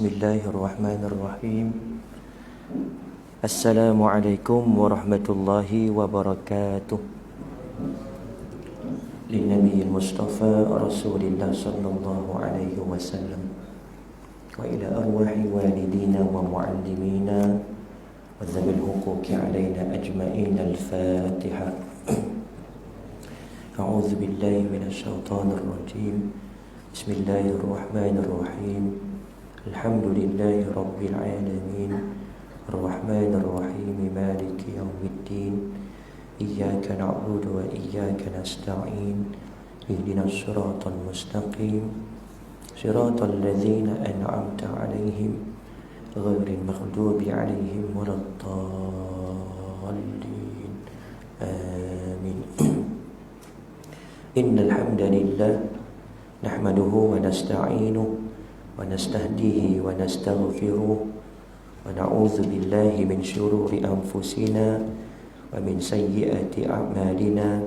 Bismillahirrahmanirrahim. Assalamualaikum warahmatullahi wabarakatuh. Linnabiyyil Mustafa Rasulillah sallallahu alaihi wasallam wa ila arwahi walidina wa muallimina wa dhabil huquqi alaina ajma'in. Al-Fatiha. A'udzu billahi minasy syaithanir rajim. Bismillahirrahmanirrahim. Alhamdulillahi rabbil alamin. Ar-Rahmanir Rahim. Maliki yaumiddin. Iyyaka na'budu wa iyyaka nasta'in. Ihdinas siratal mustaqim. Siratal ladzina an'amta 'alaihim ghairil maghdubi 'alaihim waladdallin. Amin. Innal hamdalillah nahmaduhu wa nasta'inuhu wa nastahdihi wa nastaghfiruh wa na'udzu billahi min shururi anfusina wa min sayyiati a'malina.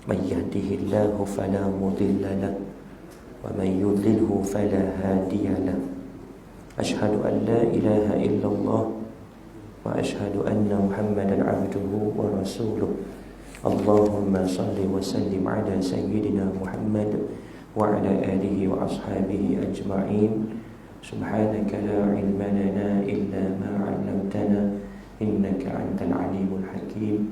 May yahdihillahu fala mudilla lahu wa may yudlilhu fala hadiya lahu. Ashhadu an la ilaha illallah wa ashhadu anna Muhammadan 'abduhu wa rasuluh. Allahumma salli wa sallim ala sayyidina Muhammad wa ala alihi wa ashabihi ajma'in. Subhanaka la ilma lana illa ma 'allamtana innaka antal alimul hakim.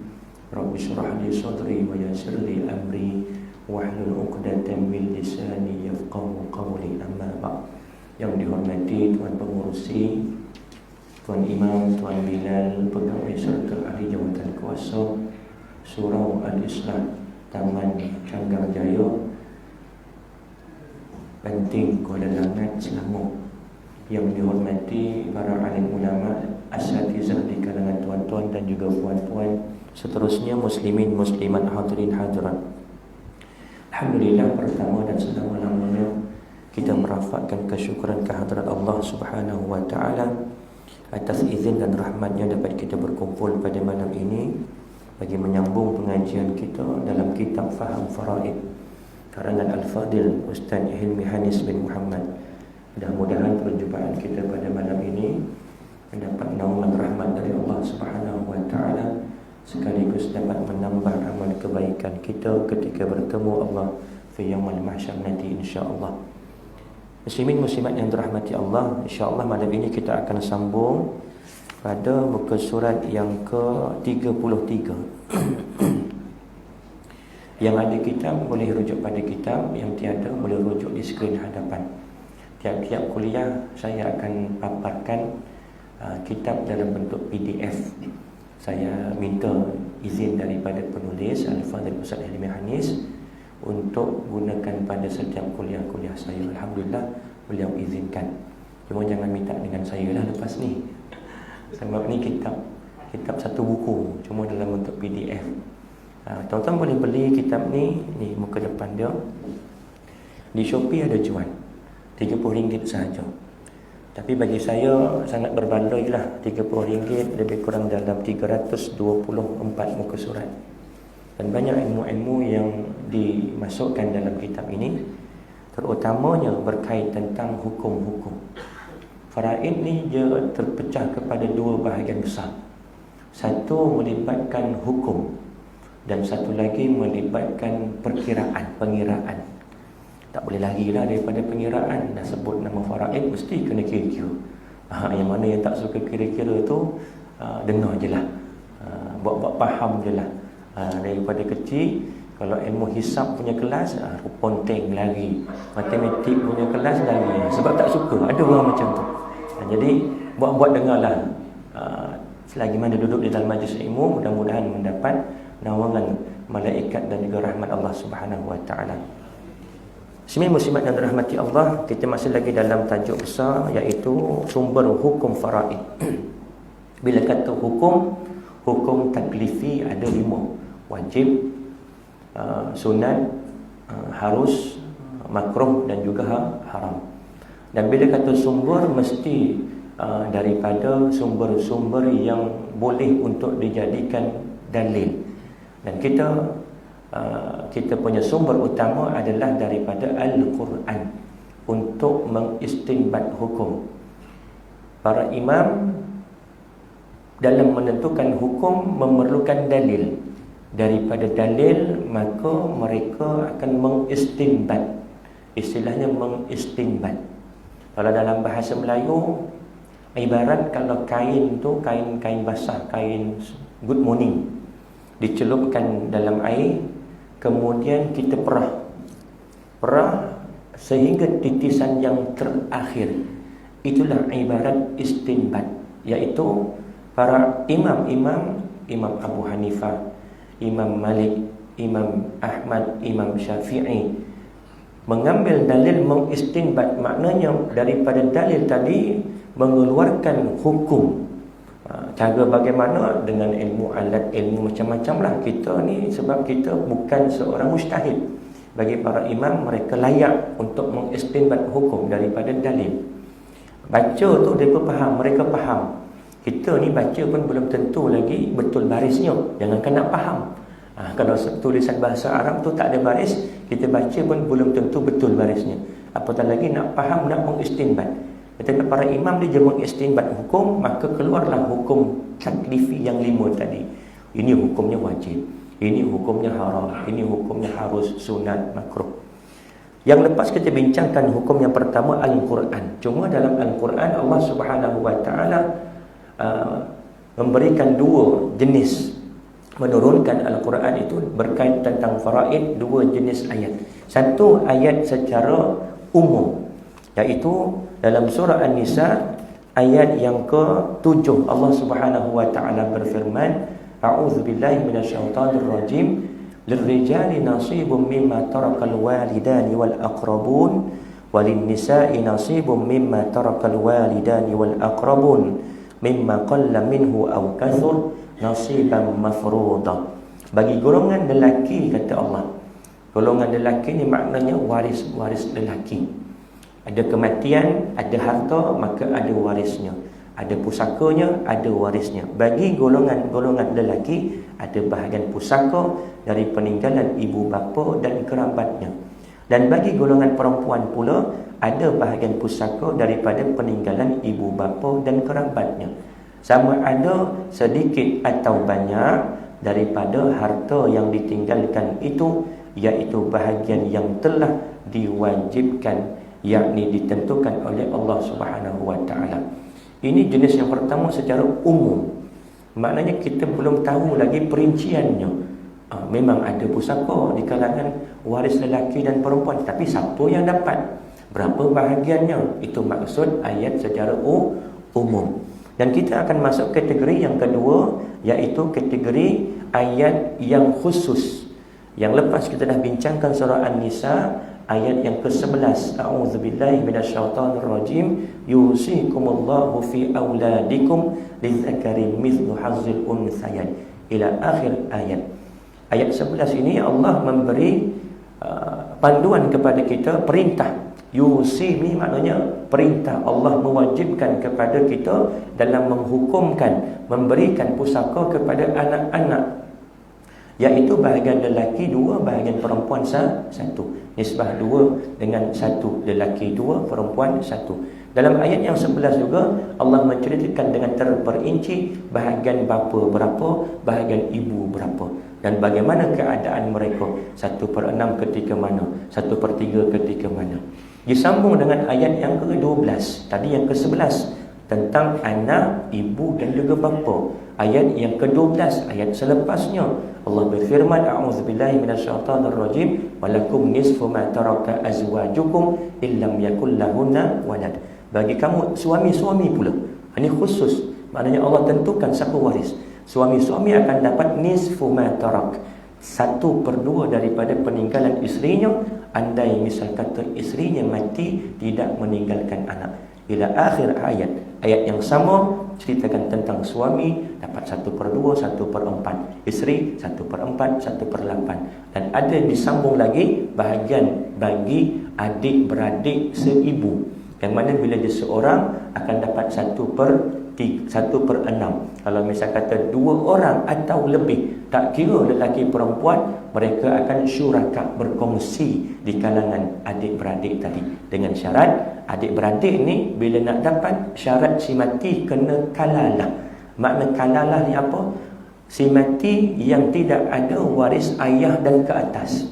Rabbi shrah li sadri wa yassir li amri wahlul 'uqdatam min lisani yafqahu qawli. Amma ba'd. Yang dihormati Tuan Pengurusi, Tuan Imam, Tuan Bilal, pegawai serta ahli jawatan kuasa Surau Al-Islah Taman Canggang Jaya, Banting, Kuala Langat, Selangor. Yang dihormati para alim ulama, asatizah di kalangan tuan-tuan dan juga puan-puan, seterusnya muslimin muslimat, hadirin hadirat. Alhamdulillah, pertama dan selama-lamanya kita merafakkan kesyukuran kehadrat Allah Subhanahu wa taala atas izin dan rahmatnya dapat kita berkumpul pada malam ini bagi menyambung pengajian kita dalam kitab Faham Faraid karangan Al-Fadil Ustaz Hilmi Hanis bin Muhammad. Mudah-mudahan perjumpaan kita pada malam ini mendapat naungan rahmat dari Allah Subhanahu wa taala, sekaligus dapat menambah amal kebaikan kita ketika bertemu Allah fi yaumil mahsyar nanti insya-Allah. Muslimin muslimat yang dirahmati Allah, insya-Allah malam ini kita akan sambung pada muka surat yang ke-33. Yang ada kitab boleh rujuk pada kitab, yang tiada boleh rujuk di skrin hadapan. Tiap-tiap kuliah saya akan paparkan kitab dalam bentuk PDF. Saya minta izin daripada penulis Al-Fadhil Ustaz Hilmi Hanis untuk gunakan pada setiap kuliah-kuliah saya. Alhamdulillah beliau izinkan. Cuma jangan minta dengan saya lah lepas ni. Sebab ni kitab satu buku, cuma dalam bentuk PDF. Tuan-tuan boleh beli kitab ni muka depan dia. Di Shopee ada jual RM30 sahaja. Tapi bagi saya sangat berbaloi lah, RM30 lebih kurang dalam 324 muka surat. Dan banyak ilmu-ilmu yang dimasukkan dalam kitab ini, terutamanya berkait tentang hukum-hukum. Faraid ni dia terpecah kepada dua bahagian besar. Satu melibatkan hukum dan satu lagi melibatkan pengiraan. Tak boleh lagi lah daripada pengiraan. Dah sebut nama faraid mesti kena kira-kira. Yang mana yang tak suka kira-kira tu dengar je lah, buat-buat faham je lah. Daripada kecil, kalau ilmu hisab punya kelas, ponteng lagi. Matematik punya kelas lagi. Sebab tak suka. Ada orang macam tu. Jadi buat-buat dengarlah. Selagi mana duduk di dalam majlis ilmu, mudah-mudahan mendapat naungan malaikat dan juga rahmat Allah Subhanahu wa taala. Semua muslimat yang dirahmati Allah, kita masih lagi dalam tajuk besar, iaitu sumber hukum faraid. Bila kata hukum taklifi ada 5. Wajib, sunat, harus, makruh dan juga haram. Dan bila kata sumber, mesti daripada sumber-sumber yang boleh untuk dijadikan dalil. Dan kita punya sumber utama adalah daripada Al-Quran untuk mengistinbat hukum. Para imam dalam menentukan hukum memerlukan dalil. Daripada dalil maka mereka akan mengistinbat. Istilahnya mengistinbat. Kalau dalam bahasa Melayu, ibarat kalau kain tu kain basah, kain good morning, dicelupkan dalam air, kemudian kita perah sehingga titisan yang terakhir. Itulah ibarat istinbat, iaitu para imam Abu Hanifah, Imam Malik, Imam Ahmad, Imam Syafi'i mengambil dalil mengistinbat, maknanya daripada dalil tadi mengeluarkan hukum. Cara bagaimana? Dengan ilmu alat, ilmu macam-macam lah. Kita ni sebab kita bukan seorang mujtahid. Bagi para imam, mereka layak untuk mengistinbat hukum daripada dalil. Baca tu mereka faham. Kita ni baca pun belum tentu lagi betul barisnya. Jangankan nak faham. Kalau tulisan bahasa Arab tu tak ada baris, kita baca pun belum tentu betul barisnya. Apatah lagi nak faham, nak mengistinbat. Tetapi para imam dia mengistinbat hukum, maka keluarlah hukum taklifi yang 5 tadi. Ini hukumnya wajib, ini hukumnya haram, ini hukumnya harus, sunat, makruh. Yang lepas kita bincangkan hukum yang pertama, Al-Quran. Cuma dalam Al-Quran Allah Subhanahu Wa Taala memberikan 2 jenis, menurunkan Al-Quran itu berkait tentang faraid, 2 jenis ayat. Satu ayat secara umum, iaitu dalam surah An-Nisa ayat yang ke-7 Allah Subhanahu Wa Taala berfirman, A'udzubillahi minasyaitonir rajim, lirrijali nasibun mimma tarakal walidani wal aqrabun walinnisa'i nasibun mimma tarakal walidani wal aqrabun mimma qalla minhu aw kathur nasiban mafruḍa. Bagi golongan lelaki, kata Allah, golongan lelaki ni maknanya waris lelaki. Ada kematian, ada harta, maka ada warisnya. Ada pusakanya, ada warisnya. Bagi golongan lelaki, ada bahagian pusaka dari peninggalan ibu bapa dan kerabatnya. Dan bagi golongan perempuan pula, ada bahagian pusaka daripada peninggalan ibu bapa dan kerabatnya. Sama ada sedikit atau banyak daripada harta yang ditinggalkan itu, iaitu bahagian yang telah diwajibkan, yakni ditentukan oleh Allah Subhanahu Wa Taala. Ini jenis yang pertama secara umum. Maknanya kita belum tahu lagi perinciannya. Memang ada pusaka di kalangan waris lelaki dan perempuan, tapi siapa yang dapat? Berapa bahagiannya? Itu maksud ayat secara umum. Dan kita akan masuk kategori yang kedua, iaitu kategori ayat yang khusus. Yang lepas kita dah bincangkan surah An-Nisa ayat yang ke-11, A'udzubillahi minasyaitonir rajim, yusikumullahu fi auladikum lidzakari mithlu hazzil unthayain, ila akhir ayat. Ayat 11 ini Allah memberi panduan kepada kita, perintah. Yusimi maknanya perintah. Allah mewajibkan kepada kita dalam menghukumkan, memberikan pusaka kepada anak-anak, iaitu bahagian lelaki 2, bahagian perempuan 1. Nisbah 2 dengan 1, lelaki 2, perempuan 1. Dalam ayat yang 11 juga Allah menceritakan dengan terperinci bahagian bapa berapa, bahagian ibu berapa, dan bagaimana keadaan mereka, 1/6 ketika mana, 1/3 ketika mana. Disambung dengan ayat yang ke-12, tadi yang ke-11 tentang anak, ibu dan juga bapa. Ayat yang ke-12, ayat selepasnya, Allah berfirman, A'udzubillahi minasyaitonir rajim, walakum nisfu ma taraka azwajukum illam yakul lahunna walad. Bagi kamu suami-suami pula. Ini khusus. Maknanya Allah tentukan siapa waris. Suami-suami akan dapat nisfu ma tarak, 1/2 daripada peninggalan isterinya, andai misal kata isterinya mati tidak meninggalkan anak. Ila akhir ayat. Ayat yang sama ceritakan tentang suami dapat 1/2, 1/4, isteri 1/4, 1/8. Dan ada disambung lagi bahagian bagi adik-beradik seibu, yang mana bila dia seorang akan dapat 1/3. 1/6. Kalau misal kata 2 orang atau lebih, tak kira lelaki perempuan, mereka akan syuraka, berkongsi di kalangan adik-beradik tadi. Dengan syarat adik-beradik ni bila nak dapat syarat si mati kena kalalah. Makna kalalah ni apa? Si mati yang tidak ada waris ayah dan ke atas,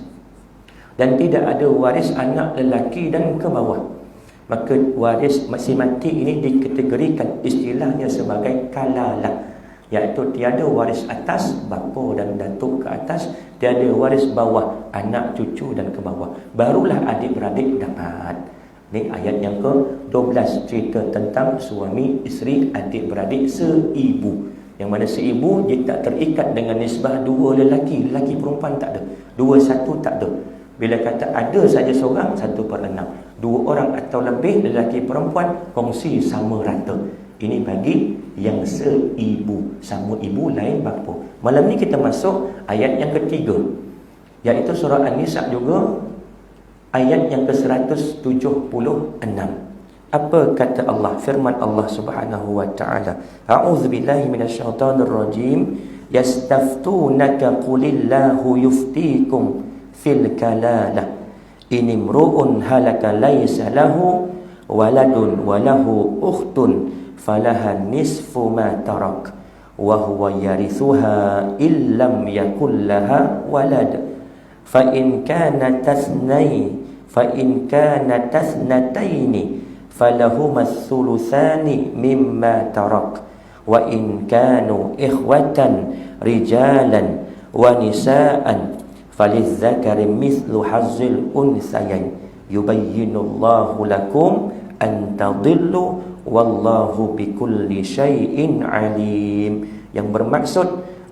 dan tidak ada waris anak lelaki dan ke bawah. Maka waris si mati ini dikategorikan istilahnya sebagai kalalah, iaitu tiada waris atas, bapa dan datuk ke atas, tiada waris bawah, anak cucu dan ke bawah. Barulah adik-beradik dapat. Ini ayat yang ke-12, cerita tentang suami isteri adik-beradik seibu. Yang mana seibu dia tak terikat dengan nisbah 2 lelaki, lelaki perempuan tak ada, 2-1 tak ada. Bila kata ada saja seorang, 1/6. 2 orang atau lebih lelaki perempuan kongsi sama rata. Ini bagi yang seibu, sama ibu lain bapa. Malam ni kita masuk ayat yang ketiga, iaitu surah An-Nisa juga, ayat yang ke-176. Apa kata Allah? Firman Allah Subhanahu wa taala, a'udzubillahi minasyaitonir rajim, yastaftunaka qulillahu yuftikum fil kalalah in imru'un halaka laysa lahu waladun wa lahu ukhtun falaha nisfu ma tarak wa huwa yarithuha illam yakul laha walad fa in kana tasnataini falahuma thuluthani mimma tarak wa in kanu ikhwatan rijalan wa nisaan falizzakari mithlu hazzil unthayain yubayyinullahu lakum an tadillu wallahu bikulli syai'in alim. Yang bermaksud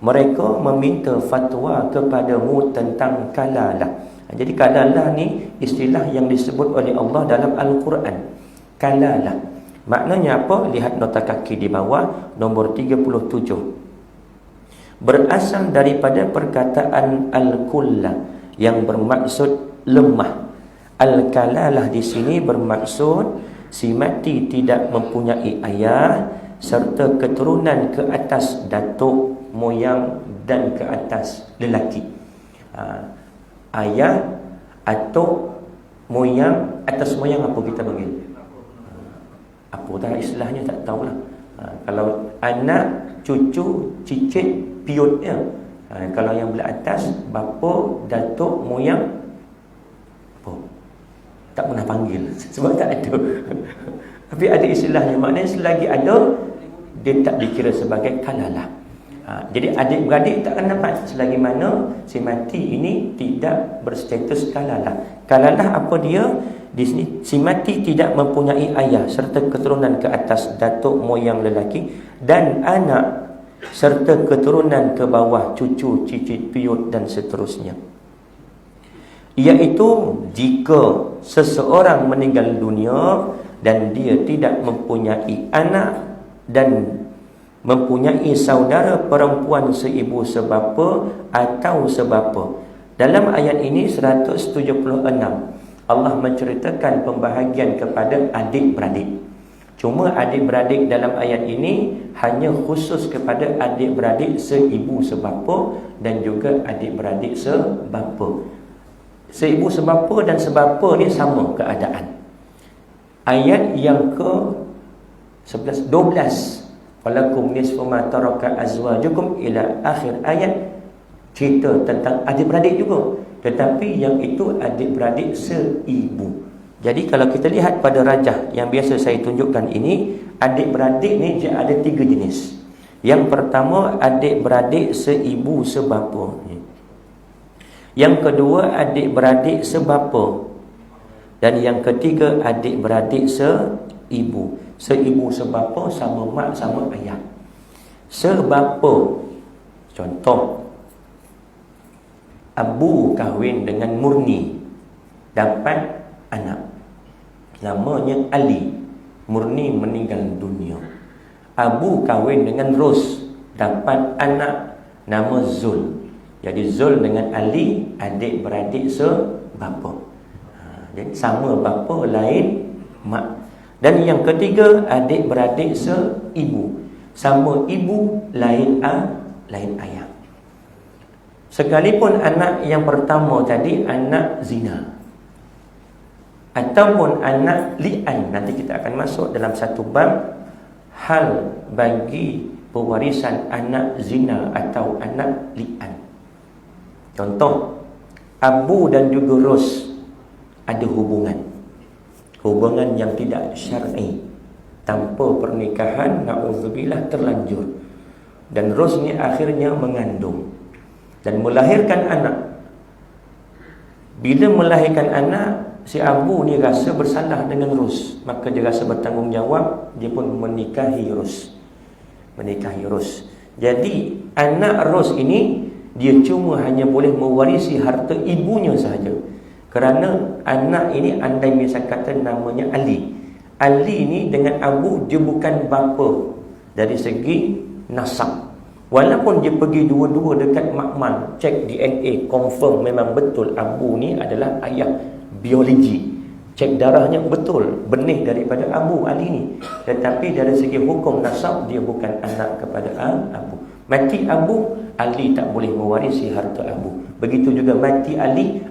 mereka meminta fatwa kepadamu tentang kalalah. Jadi kalalah ni istilah yang disebut oleh Allah dalam Al-Quran. Kalalah maknanya apa? Lihat nota kaki di bawah nombor 37. Berasal daripada perkataan al-kulla yang bermaksud lemah. Al-kalalah di sini bermaksud si mati tidak mempunyai ayah serta keturunan ke atas datuk, moyang dan ke atas lelaki. Ayah atau moyang, atas moyang apa kita panggil? Apa dah istilahnya tak tahulah. Kalau anak, cucu, cicit, piutnya. Kalau yang belah atas, bapa, datuk, moyang, apa? Tak pernah panggil sebab tak ada. Tapi ada istilahnya, maknanya selagi ada, dia tak dikira sebagai kalalah. Jadi adik-beradik tak akan dapat selagi mana si mati ini tidak berstatus kalalah. Kalalah apa dia? Di sini si mati tidak mempunyai ayah serta keturunan ke atas, datuk, moyang lelaki dan anak serta keturunan ke bawah, cucu, cicit, piut dan seterusnya. Iaitu jika seseorang meninggal dunia dan dia tidak mempunyai anak dan mempunyai saudara perempuan seibu sebapa atau sebapa. Dalam ayat ini 176 Allah menceritakan pembahagian kepada adik-beradik. Cuma adik-beradik dalam ayat ini hanya khusus kepada adik-beradik seibu sebapa dan juga adik-beradik sebapa. Seibu sebapa dan sebapa ni sama keadaan. Ayat yang ke 11, 12, walakum nisfu ma taraka azwajukum ila akhir ayat, cerita tentang adik-beradik juga, tetapi yang itu adik-beradik seibu. Jadi kalau kita lihat pada rajah yang biasa saya tunjukkan ini, adik-beradik ni dia ada 3 jenis. Yang pertama adik-beradik seibu sebapa. Yang kedua adik-beradik sebapa. Dan yang ketiga adik-beradik seibu. Seibu sebapa sama mak sama ayah. Sebapa, contoh Abu kahwin dengan Murni, dapat anak namanya Ali. Murni meninggal dunia. Abu kahwin dengan Ros, dapat anak nama Zul. Jadi Zul dengan Ali adik-beradik sebapa. Jadi sama bapa lain mak. Dan yang ketiga adik-beradik seibu. sama ibu, lain ayah. Sekalipun anak yang pertama tadi anak zina ataupun anak li'an, nanti kita akan masuk dalam satu bab hal bagi pewarisan anak zina atau anak li'an. Contoh, abu dan juga ros ada hubungan yang tidak syar'i, tanpa pernikahan, na'udzubillah, terlanjur, dan ros ni akhirnya mengandung dan melahirkan anak. Bila melahirkan anak, si abu ni rasa bersalah dengan ros, maka dia rasa bertanggungjawab, dia pun menikahi ros. Jadi anak ros ini dia cuma hanya boleh mewarisi harta ibunya sahaja. Kerana anak ini, andai misal kata namanya Ali ni dengan abu, dia bukan bapa dari segi nasab. Walaupun dia pergi dua-dua dekat makmal, cek DNA, confirm memang betul abu ni adalah ayah biologi, cek darahnya betul benih daripada abu Ali ni, tetapi dari segi hukum nasab dia bukan anak kepada abu. Mati abu, Ali tak boleh mewarisi harta abu. Begitu juga mati Ali,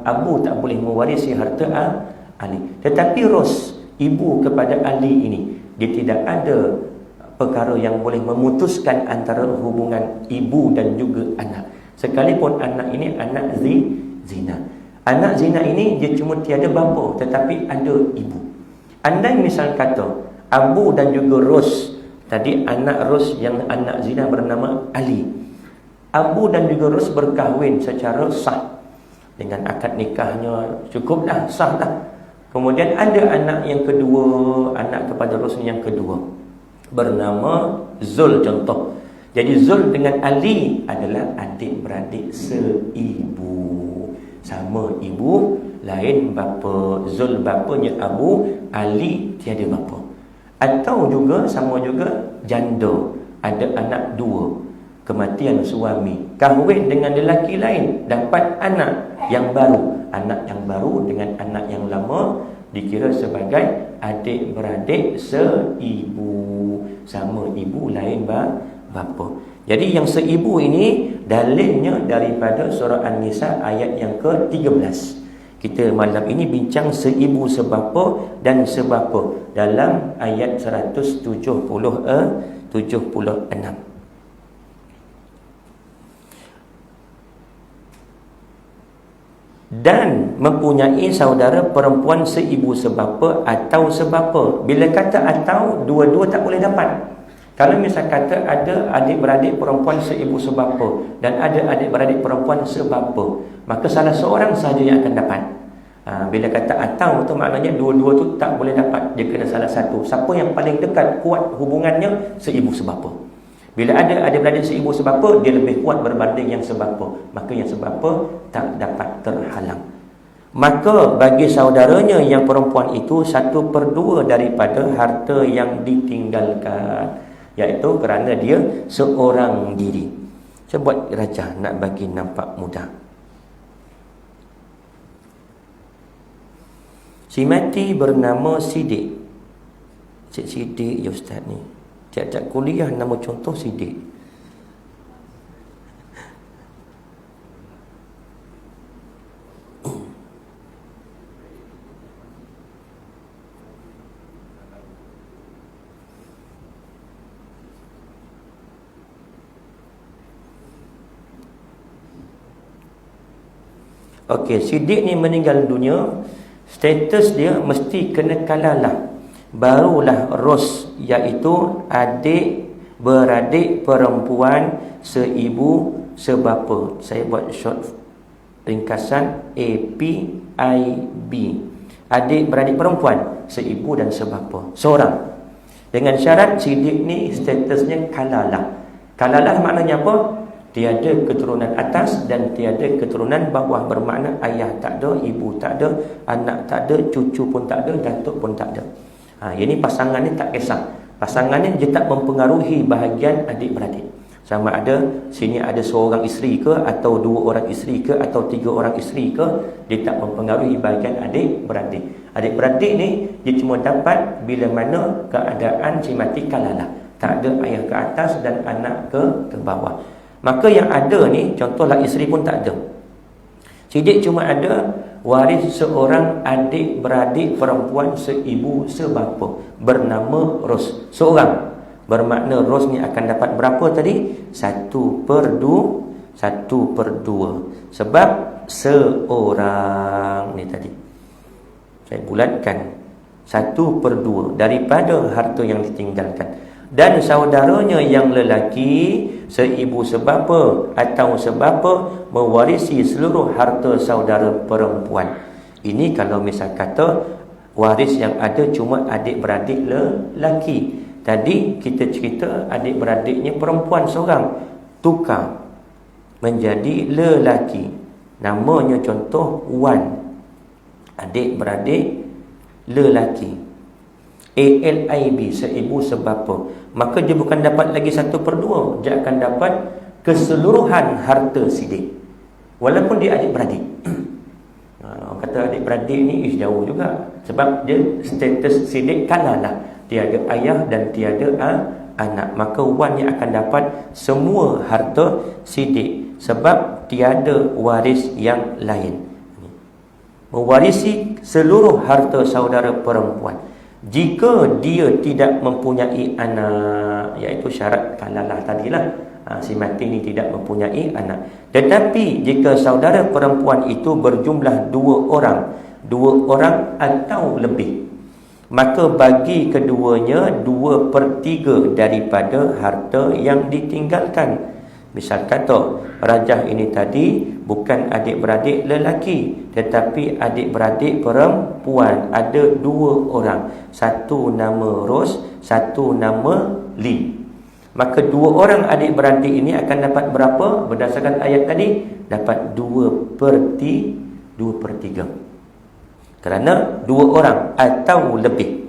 abu tak boleh mewarisi harta Ali. Tetapi ros, ibu kepada Ali ini, dia tidak ada perkara yang boleh memutuskan antara hubungan ibu dan juga anak. Sekalipun anak ini anak zina. Anak zina ini dia cuma tiada bapa tetapi ada ibu. Andai misal kata abu dan juga ros, tadi anak ros yang anak zina bernama Ali, abu dan juga ros berkahwin secara sah dengan akad nikahnya, cukup dah, sah dah. Kemudian ada anak yang kedua, anak kepada ros yang kedua, bernama Zul contoh. Jadi Zul dengan Ali adalah adik-beradik seibu, sama ibu, lain bapa. Zul bapanya abu, Ali tiada bapa. Atau juga sama juga janda, ada anak dua, kematian suami, kahwin dengan lelaki lain, dapat anak yang baru. Anak yang baru dengan anak yang lama dikira sebagai adik-beradik seibu, sama ibu lain bapa. Jadi yang seibu ini dalilnya daripada surah An-Nisa ayat yang ke-13. Kita malam ini bincang seibu sebapa dan sebapa dalam ayat 176. Dan mempunyai saudara perempuan seibu sebapa atau sebapa. Bila kata atau, dua-dua tak boleh dapat. Kalau misal kata ada adik-beradik perempuan seibu sebapa dan ada adik-beradik perempuan sebapa, maka salah seorang sahaja yang akan dapat. Bila kata atau tu maknanya dua-dua tu tak boleh dapat, dia kena salah satu. Siapa yang paling dekat kuat hubungannya? Seibu sebapa. Bila ada adik-beradik seibu sebapa, dia lebih kuat berbanding yang sebapa, maka yang sebapa tak dapat terhalang. Maka bagi saudaranya yang perempuan itu 1/2 daripada harta yang ditinggalkan, iaitu kerana dia seorang diri. Saya buat rajah nak bagi nampak mudah. Si mati bernama Sidik. Cik Sidik ya ustaz ni. Tiap-tiap kuliah nama contoh Sidik. Okey, Sidik ni meninggal dunia, status dia mesti kena kalalah. Barulah ros, iaitu adik-beradik perempuan seibu sebapa. Saya buat short ringkasan APIB. Adik-beradik perempuan seibu dan sebapa, seorang. Dengan syarat Sidik ni statusnya kalalah. Kalalah maknanya apa? Tiada keturunan atas dan tiada keturunan bawah. Bermakna ayah tak ada, ibu tak ada, anak tak ada, cucu pun tak ada, datuk pun tak ada. Ini pasangan ni tak kisah. Pasangan ni dia tak mempengaruhi bahagian adik-beradik. Sama ada sini ada seorang isteri ke, atau 2 orang isteri ke, atau 3 orang isteri ke, dia tak mempengaruhi bahagian adik-beradik. Adik-beradik ni dia cuma dapat bila mana keadaan si mati kalalah. Tak ada ayah ke atas dan anak ke bawah. Maka yang ada ni, contohlah isteri pun tak ada. Sidik cuma ada waris seorang adik-beradik perempuan seibu sebapa bernama Ros. Seorang. Bermakna Ros ni akan dapat berapa tadi? 1/2. Sebab seorang ni tadi. Saya bulatkan 1/2 daripada harta yang ditinggalkan. Dan saudaranya yang lelaki seibu sebapa atau sebapa mewarisi seluruh harta saudara perempuan. Ini kalau misal kata waris yang ada cuma adik-beradik lelaki. Tadi kita cerita adik-beradiknya perempuan seorang, tukar menjadi lelaki. Namanya contoh Wan. Adik-beradik lelaki. ALIB seibu sebapa. Maka dia bukan dapat lagi 1/2, dia akan dapat keseluruhan harta sidik. Walaupun dia adik-beradik. Orang kata adik-beradik ni jauh juga. Sebab dia status sidik kalalah. Tiada ayah dan tiada anak. Maka Wan yang akan dapat semua harta sidik. Sebab tiada waris yang lain. Mewarisi seluruh harta saudara perempuan. Jika dia tidak mempunyai anak, iaitu syarat kalalah tadilah, si mati ni tidak mempunyai anak. Tetapi jika saudara perempuan itu berjumlah 2 orang atau lebih, maka bagi keduanya 2/3 daripada harta yang ditinggalkan. Misal kata rajah ini tadi bukan adik-beradik lelaki, tetapi adik-beradik perempuan. Ada 2 orang. Satu nama Ros, satu nama Li. Maka 2 orang adik-beradik ini akan dapat berapa? Berdasarkan ayat tadi, dapat 2/3. Kerana 2 orang atau lebih.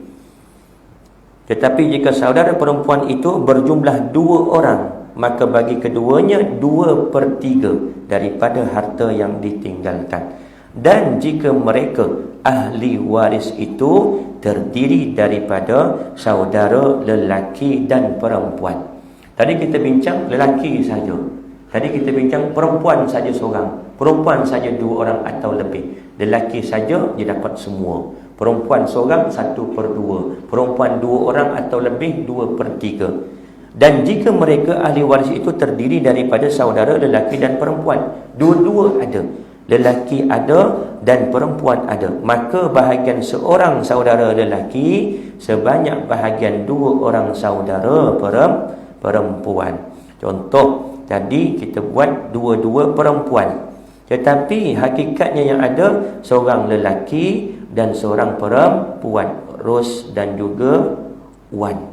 Tetapi jika saudara perempuan itu berjumlah 2 orang, maka bagi keduanya 2/3 daripada harta yang ditinggalkan. Dan jika mereka ahli waris itu terdiri daripada saudara lelaki dan perempuan. Tadi kita bincang lelaki saja. Tadi kita bincang perempuan saja seorang. Perempuan saja 2 orang atau lebih. Lelaki saja dia dapat semua. Perempuan seorang 1/2. Perempuan 2 orang atau lebih 2/3. Dan jika mereka ahli waris itu terdiri daripada saudara lelaki dan perempuan, dua-dua ada, lelaki ada dan perempuan ada, maka bahagian seorang saudara lelaki sebanyak bahagian 2 orang saudara perempuan. Contoh tadi kita buat 2 perempuan, tetapi hakikatnya yang ada seorang lelaki dan seorang perempuan, Ros dan juga Wan.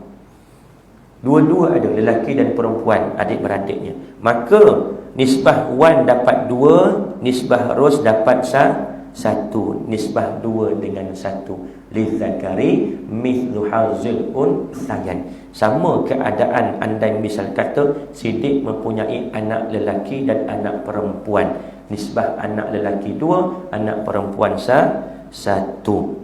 Dua-dua ada, lelaki dan perempuan, adik-beradiknya. Maka nisbah Wan dapat 2, nisbah Ros dapat 1. Nisbah 2 dengan 1. Lizzakari mithlu hazil unthayain. Sama keadaan andai misal kata Sidik mempunyai anak lelaki dan anak perempuan. Nisbah anak lelaki 2, anak perempuan 1.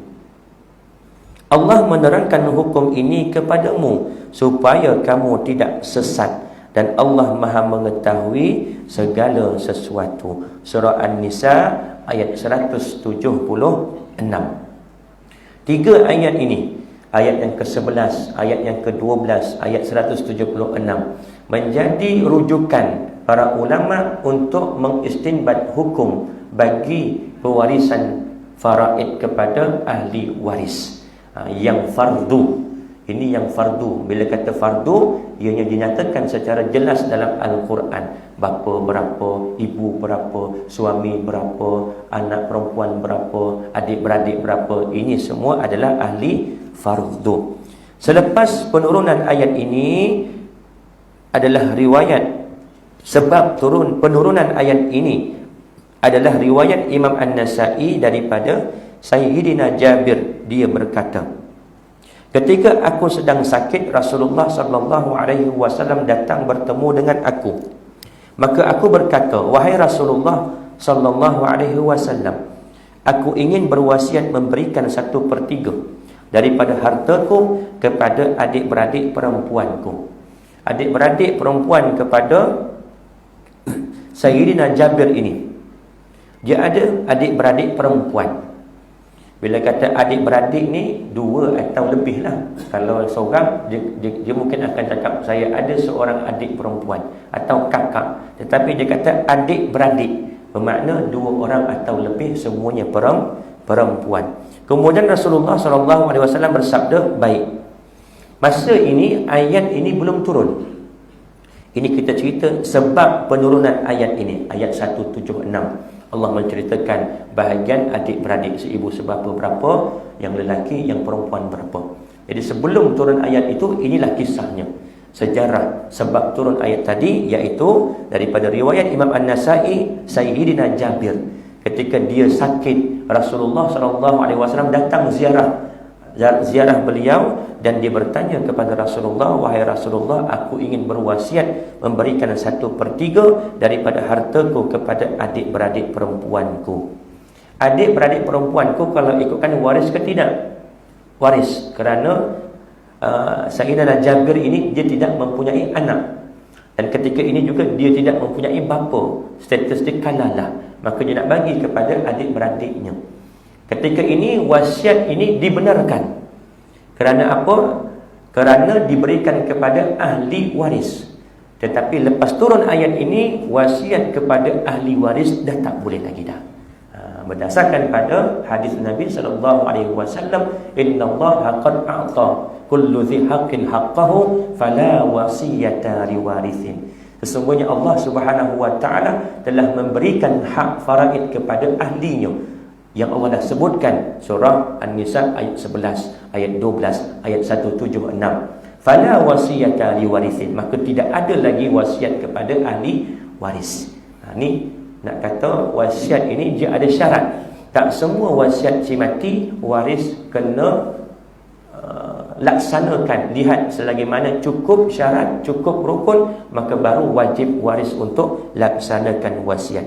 Allah menerangkan hukum ini kepadamu supaya kamu tidak sesat, dan Allah Maha mengetahui segala sesuatu. Surah An-Nisa ayat 176. 3 ayat ini, ayat yang ke-11, ayat yang ke-12, ayat 176 menjadi rujukan para ulama untuk mengistinbat hukum bagi pewarisan faraid kepada ahli waris. Yang fardu, ini yang fardu. Bila kata fardu, ianya dinyatakan secara jelas dalam Al-Quran. Bapa berapa, ibu berapa, suami berapa, anak perempuan berapa, adik-beradik berapa. Ini semua adalah ahli fardu. Selepas penurunan ayat ini adalah riwayat, sebab penurunan ayat ini adalah riwayat Imam An-Nasai daripada Sayyidina Jabir. Dia berkata, ketika aku sedang sakit, Rasulullah SAW datang bertemu dengan aku. Maka aku berkata, wahai Rasulullah SAW, aku ingin berwasiat memberikan 1/3 daripada hartaku kepada adik-beradik perempuanku. Adik-beradik perempuan kepada Sayyidina Jabir ini, dia ada adik-beradik perempuan. Bila kata adik-beradik ni, dua atau lebih lah. Kalau seorang, dia mungkin akan cakap, saya ada seorang adik perempuan atau kakak. Tetapi dia kata adik-beradik, bermakna dua orang atau lebih, semuanya perempuan. Kemudian Rasulullah SAW bersabda, baik. Masa ini, ayat ini belum turun. Ini kita cerita sebab penurunan ayat ini, ayat 176. Allah menceritakan bahagian adik-beradik, seibu sebapa berapa, yang lelaki, yang perempuan berapa. Jadi sebelum turun ayat itu, inilah kisahnya, sejarah sebab turun ayat tadi, iaitu daripada riwayat Imam An-Nasai, Sayyidina Jabir, ketika dia sakit, Rasulullah SAW datang ziarah beliau, dan dia bertanya kepada Rasulullah, wahai Rasulullah, aku ingin berwasiat memberikan 1/3 daripada hartaku kepada adik-beradik perempuanku. Adik-beradik perempuanku kalau ikutkan waris ke tidak? Waris, kerana Sayyidina Jabir ini dia tidak mempunyai anak, dan ketika ini juga dia tidak mempunyai bapa, status dia kalalah, maka dia nak bagi kepada adik-beradiknya. Ketika ini wasiat ini dibenarkan. Kerana apa? Kerana diberikan kepada ahli waris. Tetapi lepas turun ayat ini, wasiat kepada ahli waris dah tak boleh lagi dah. Berdasarkan pada hadis Nabi SAW, innallaha qad a'ta kullu dhi haqqin haqqahu fala wasiyata liwarithin. Sesungguhnya Allah Subhanahu wa taala telah memberikan hak faraid kepada ahlinya, yang Allah dah sebutkan surah An-Nisa ayat 11, ayat 12, ayat 176. Fala wasiyata liwarithin, maka tidak ada lagi wasiat kepada ahli waris. Ni nak kata wasiat ini dia ada syarat. Tak semua wasiat si mati waris kena laksanakan. Lihat selagi mana cukup syarat, cukup rukun, maka baru wajib waris untuk laksanakan wasiat.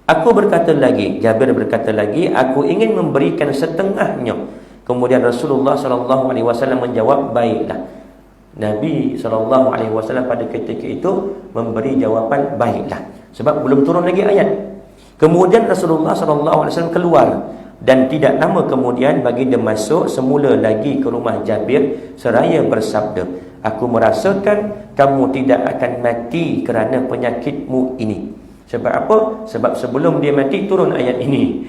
Aku berkata lagi, Jabir berkata lagi, aku ingin memberikan setengahnya. Kemudian Rasulullah SAW menjawab, baiklah. Nabi SAW pada ketika itu memberi jawapan, baiklah. Sebab belum turun lagi ayat. Kemudian Rasulullah SAW keluar, dan tidak lama kemudian baginda masuk semula lagi ke rumah Jabir seraya bersabda, aku merasakan kamu tidak akan mati kerana penyakitmu ini. Sebab apa? Sebab sebelum dia mati turun ayat ini.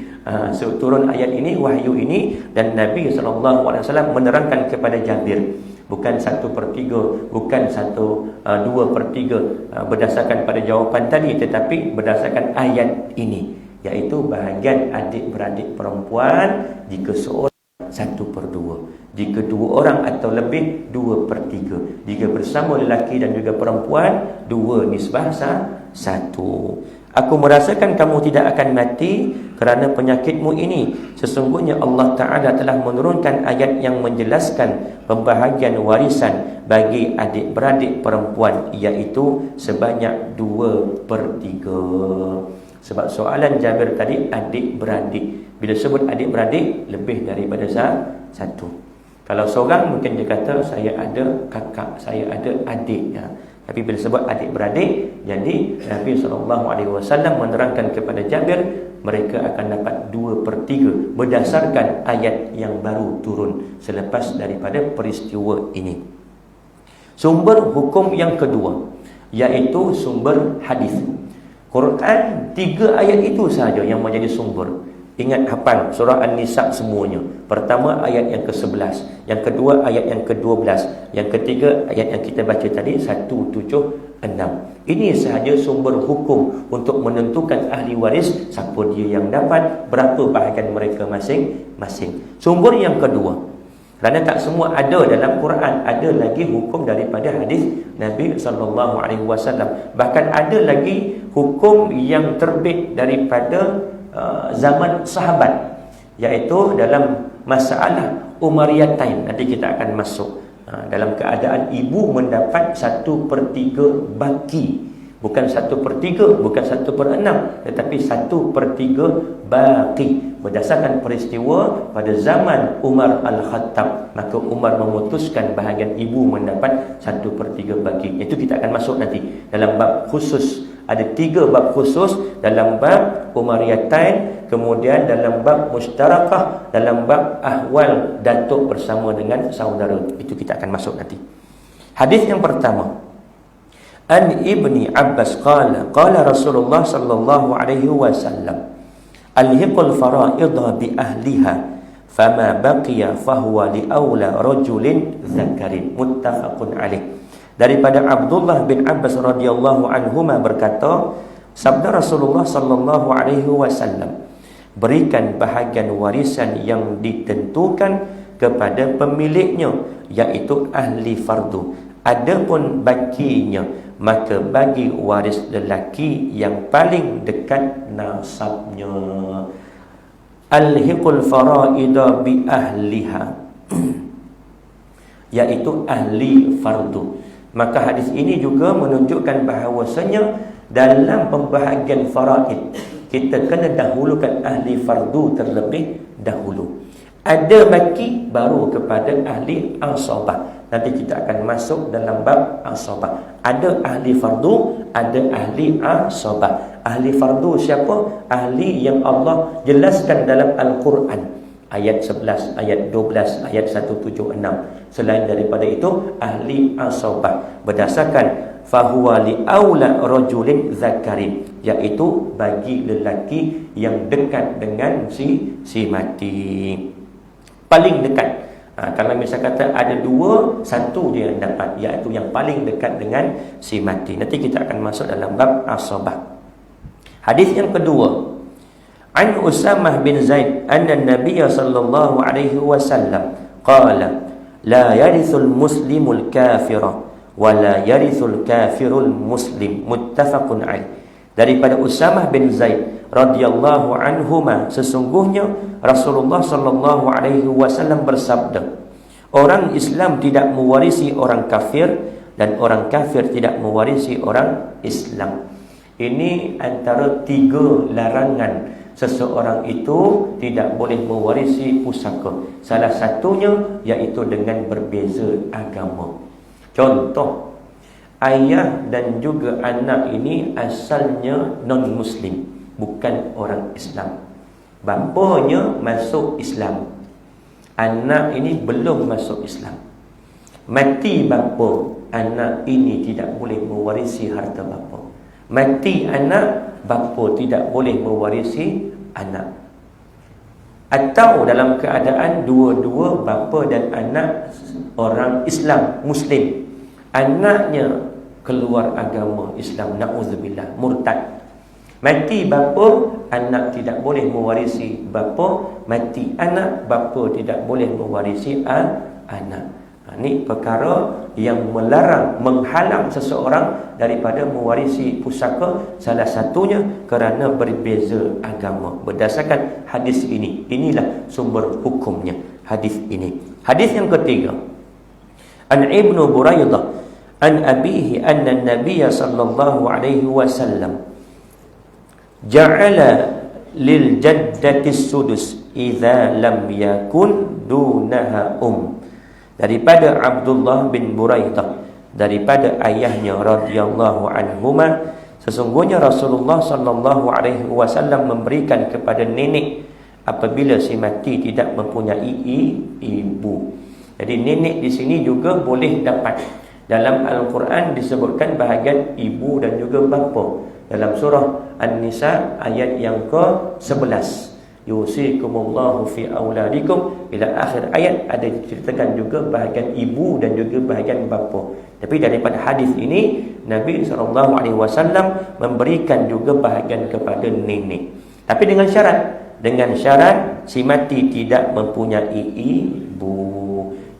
Turun ayat ini, wahyu ini, dan Nabi SAW menerangkan kepada Jabir, bukan 1/3, bukan 2/3 berdasarkan pada jawapan tadi, tetapi berdasarkan ayat ini, iaitu bahagian adik-beradik perempuan, jika seorang 1/2, jika dua orang atau lebih 2/3, jika bersama lelaki dan juga perempuan 2 nisbah 1. Aku merasakan kamu tidak akan mati kerana penyakitmu ini. Sesungguhnya Allah Ta'ala telah menurunkan ayat yang menjelaskan pembahagian warisan bagi adik-beradik perempuan, iaitu sebanyak 2/3. Sebab soalan Jabir tadi adik-beradik. Bila sebut adik-beradik, lebih daripada 1. Kalau seorang mungkin dia kata, saya ada kakak, saya ada adik. Tapi bila sebut adik-beradik, jadi Nabi SAW menerangkan kepada Jabir, mereka akan dapat 2/3 berdasarkan ayat yang baru turun selepas daripada peristiwa ini. Sumber hukum yang kedua, iaitu sumber hadis. Quran 3 ayat itu sahaja yang menjadi sumber. Ingat, hafal surah An-Nisa semuanya. Pertama ayat yang ke-11, yang kedua ayat yang ke-12, yang ketiga ayat yang kita baca tadi 176. Ini sahaja sumber hukum untuk menentukan ahli waris, siapa dia yang dapat, berapa bahagian mereka masing-masing. Sumber yang kedua, kerana tak semua ada dalam Quran, ada lagi hukum daripada hadis Nabi SAW. Bahkan ada lagi hukum yang terbit daripada zaman sahabat, iaitu dalam masalah Umariyatain. Nanti kita akan masuk dalam keadaan ibu mendapat 1/3 baki, bukan 1/3, bukan 1/6, tetapi 1/3 baqi. Berdasarkan peristiwa pada zaman Umar Al-Khattab, maka Umar memutuskan bahagian ibu mendapat 1/3 bagi. Itu kita akan masuk nanti dalam bab khusus. Ada 3 bab khusus dalam bab Umariyatain, kemudian dalam bab Mushtarakah, dalam bab ahwal datuk bersama dengan saudara. Itu kita akan masuk nanti. Hadis yang pertama, An Ibni Abbas qala Rasulullah sallallahu alaihi wasallam, alhiqul fara'idha bi ahliha fama baqiya fahuwa li awla rajulin dzakarin. Muttafaqun alaih. Daripada Abdullah bin Abbas radhiyallahu anhuma berkata, sabda Rasulullah sallallahu alaihi wasallam, berikan bahagian warisan yang ditentukan kepada pemiliknya, iaitu ahli fardu. Adapun baginya, maka bagi waris lelaki yang paling dekat nasabnya. Alhiqul fara'ida bi ahliha, iaitu ahli fardu. Maka hadis ini juga menunjukkan bahawasanya dalam pembahagian faraid, kita kena dahulukan ahli fardu terlebih dahulu. Ada baki baru kepada ahli asabah. Nanti kita akan masuk dalam bab asabah. Ada ahli fardu, ada ahli asabah. Ahli fardu siapa? Ahli yang Allah jelaskan dalam Al-Quran. Ayat 11, ayat 12, ayat 176. Selain daripada itu, ahli asabah berdasarkan fahuwa li aula rajulin zakarin, iaitu bagi lelaki yang dekat dengan si mati. Paling dekat. Kalau misal kata ada 2, 1 dia yang dapat, iaitu yang paling dekat dengan si mati. Nanti kita akan masuk dalam bab asabah. Hadis yang kedua, An Usamah bin Zaid anna Nabiy sallallahu alaihi wasallam qala la yarithul muslimul kafira wa la yarithul kafirul muslim. Muttafaqun alaih. Daripada Usamah bin Zaid radhiyallahu anhuma, sesungguhnya Rasulullah sallallahu alaihi wasallam bersabda, orang Islam tidak mewarisi orang kafir dan orang kafir tidak mewarisi orang Islam. Ini antara 3 larangan seseorang itu tidak boleh mewarisi pusaka. Salah satunya iaitu dengan berbeza agama. Contoh, ayah dan juga anak ini asalnya non-Muslim, bukan orang Islam. Bapanya masuk Islam, anak ini belum masuk Islam. Mati bapa, anak ini tidak boleh mewarisi harta bapa. Mati anak, bapa tidak boleh mewarisi anak. Atau dalam keadaan dua-dua bapa dan anak orang Islam, Muslim, anaknya keluar agama Islam, na'udzubillah, murtad. Mati bapa, anak tidak boleh mewarisi bapa. Mati anak, bapa tidak boleh mewarisi anak. Ini perkara yang melarang, menghalang seseorang daripada mewarisi pusaka. Salah satunya kerana berbeza agama. Berdasarkan hadis ini, inilah sumber hukumnya hadis ini. Hadis yang ketiga, An Ibnu Buraidah an abihi anna Nabiy sallallahu alaihi wasallam ja'ala lil jaddati sudus idza lam yakun dunaha Daripada Abdullah bin Buraidah, daripada ayahnya radhiyallahu anhuma, sesungguhnya Rasulullah sallallahu alaihi wasallam memberikan kepada nenek apabila si mati tidak mempunyai ibu. Jadi nenek di sini juga boleh dapat. Dalam Al-Quran disebutkan bahagian ibu dan juga bapa. Dalam surah An-Nisa ayat yang ke-11. Yusikumullahu fi auladikum, ila akhir ayat ada diceritakan juga bahagian ibu dan juga bahagian bapa. Tapi daripada hadis ini, Nabi SAW memberikan juga bahagian kepada nenek. Tapi dengan syarat si mati tidak mempunyai ibu.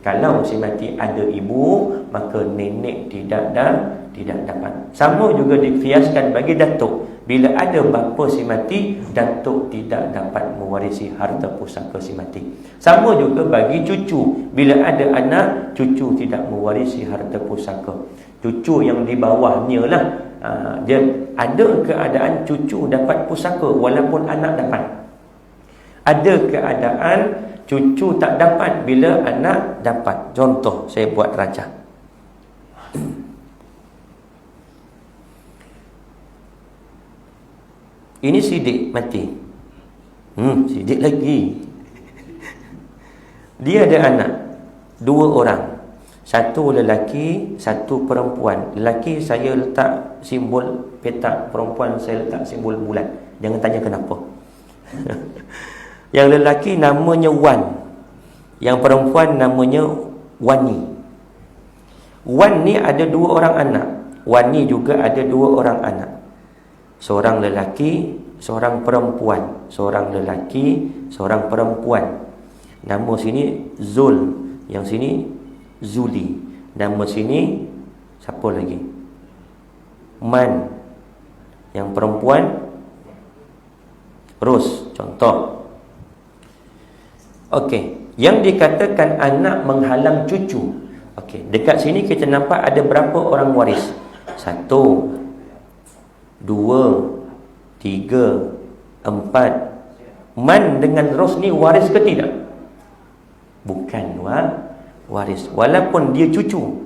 Kalau si mati ada ibu, maka nenek tidak dapat. Sama juga dikiaskan bagi datuk. Bila ada bapa si mati, datuk tidak dapat mewarisi harta pusaka si mati. Sama juga bagi cucu. Bila ada anak, cucu tidak mewarisi harta pusaka. Cucu yang di bawahnya lah, dia ada keadaan cucu dapat pusaka walaupun anak dapat. Ada keadaan cucu tak dapat bila anak dapat. Contoh, saya buat rajah. Ini sidik mati. Sidik lagi. Dia ada anak 2 orang. 1 lelaki, 1 perempuan. Lelaki saya letak simbol petak, perempuan saya letak simbol bulat. Jangan tanya kenapa. Yang lelaki namanya Wan, yang perempuan namanya Wani. Wan ni ada 2 orang anak, Wani juga ada 2 orang anak. Seorang lelaki, seorang perempuan. Seorang lelaki, seorang perempuan. Nama sini Zul, yang sini Zuli. Nama sini siapa lagi? Man. Yang perempuan Ros, contoh. Okey, yang dikatakan anak menghalang cucu. Okey, dekat sini kita nampak ada berapa orang waris? 1, 2, 3, 4. Man dengan Ros ni waris ke tidak? Bukan waris, walaupun dia cucu.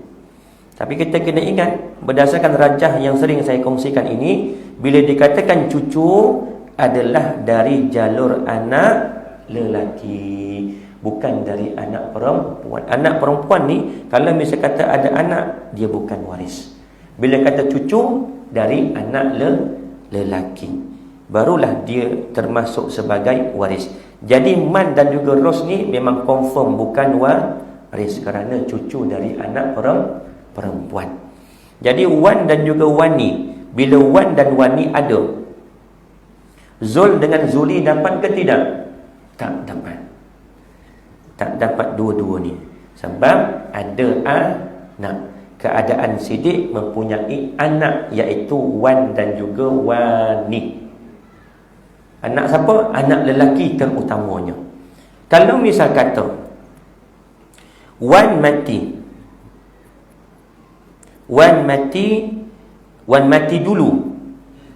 Tapi kita kena ingat, berdasarkan rajah yang sering saya kongsikan ini, bila dikatakan cucu adalah dari jalur anak lelaki, bukan dari anak perempuan. Anak perempuan ni, kalau misalnya kata ada anak, dia bukan waris. Bila kata cucu, dari anak lelaki, barulah dia termasuk sebagai waris. Jadi Man dan juga Ros ni memang confirm bukan waris, kerana cucu dari anak perempuan. Jadi Wan dan juga Wani, bila Wan dan Wani ada, Zul dengan Zuli dapat ke tidak? Tak dapat. Tak dapat dua-dua ni. Sebab ada anak. Keadaan sidik mempunyai anak, iaitu Wan dan juga Wani. Anak siapa? Anak lelaki terutamanya. Kalau misal kata Wan mati dulu.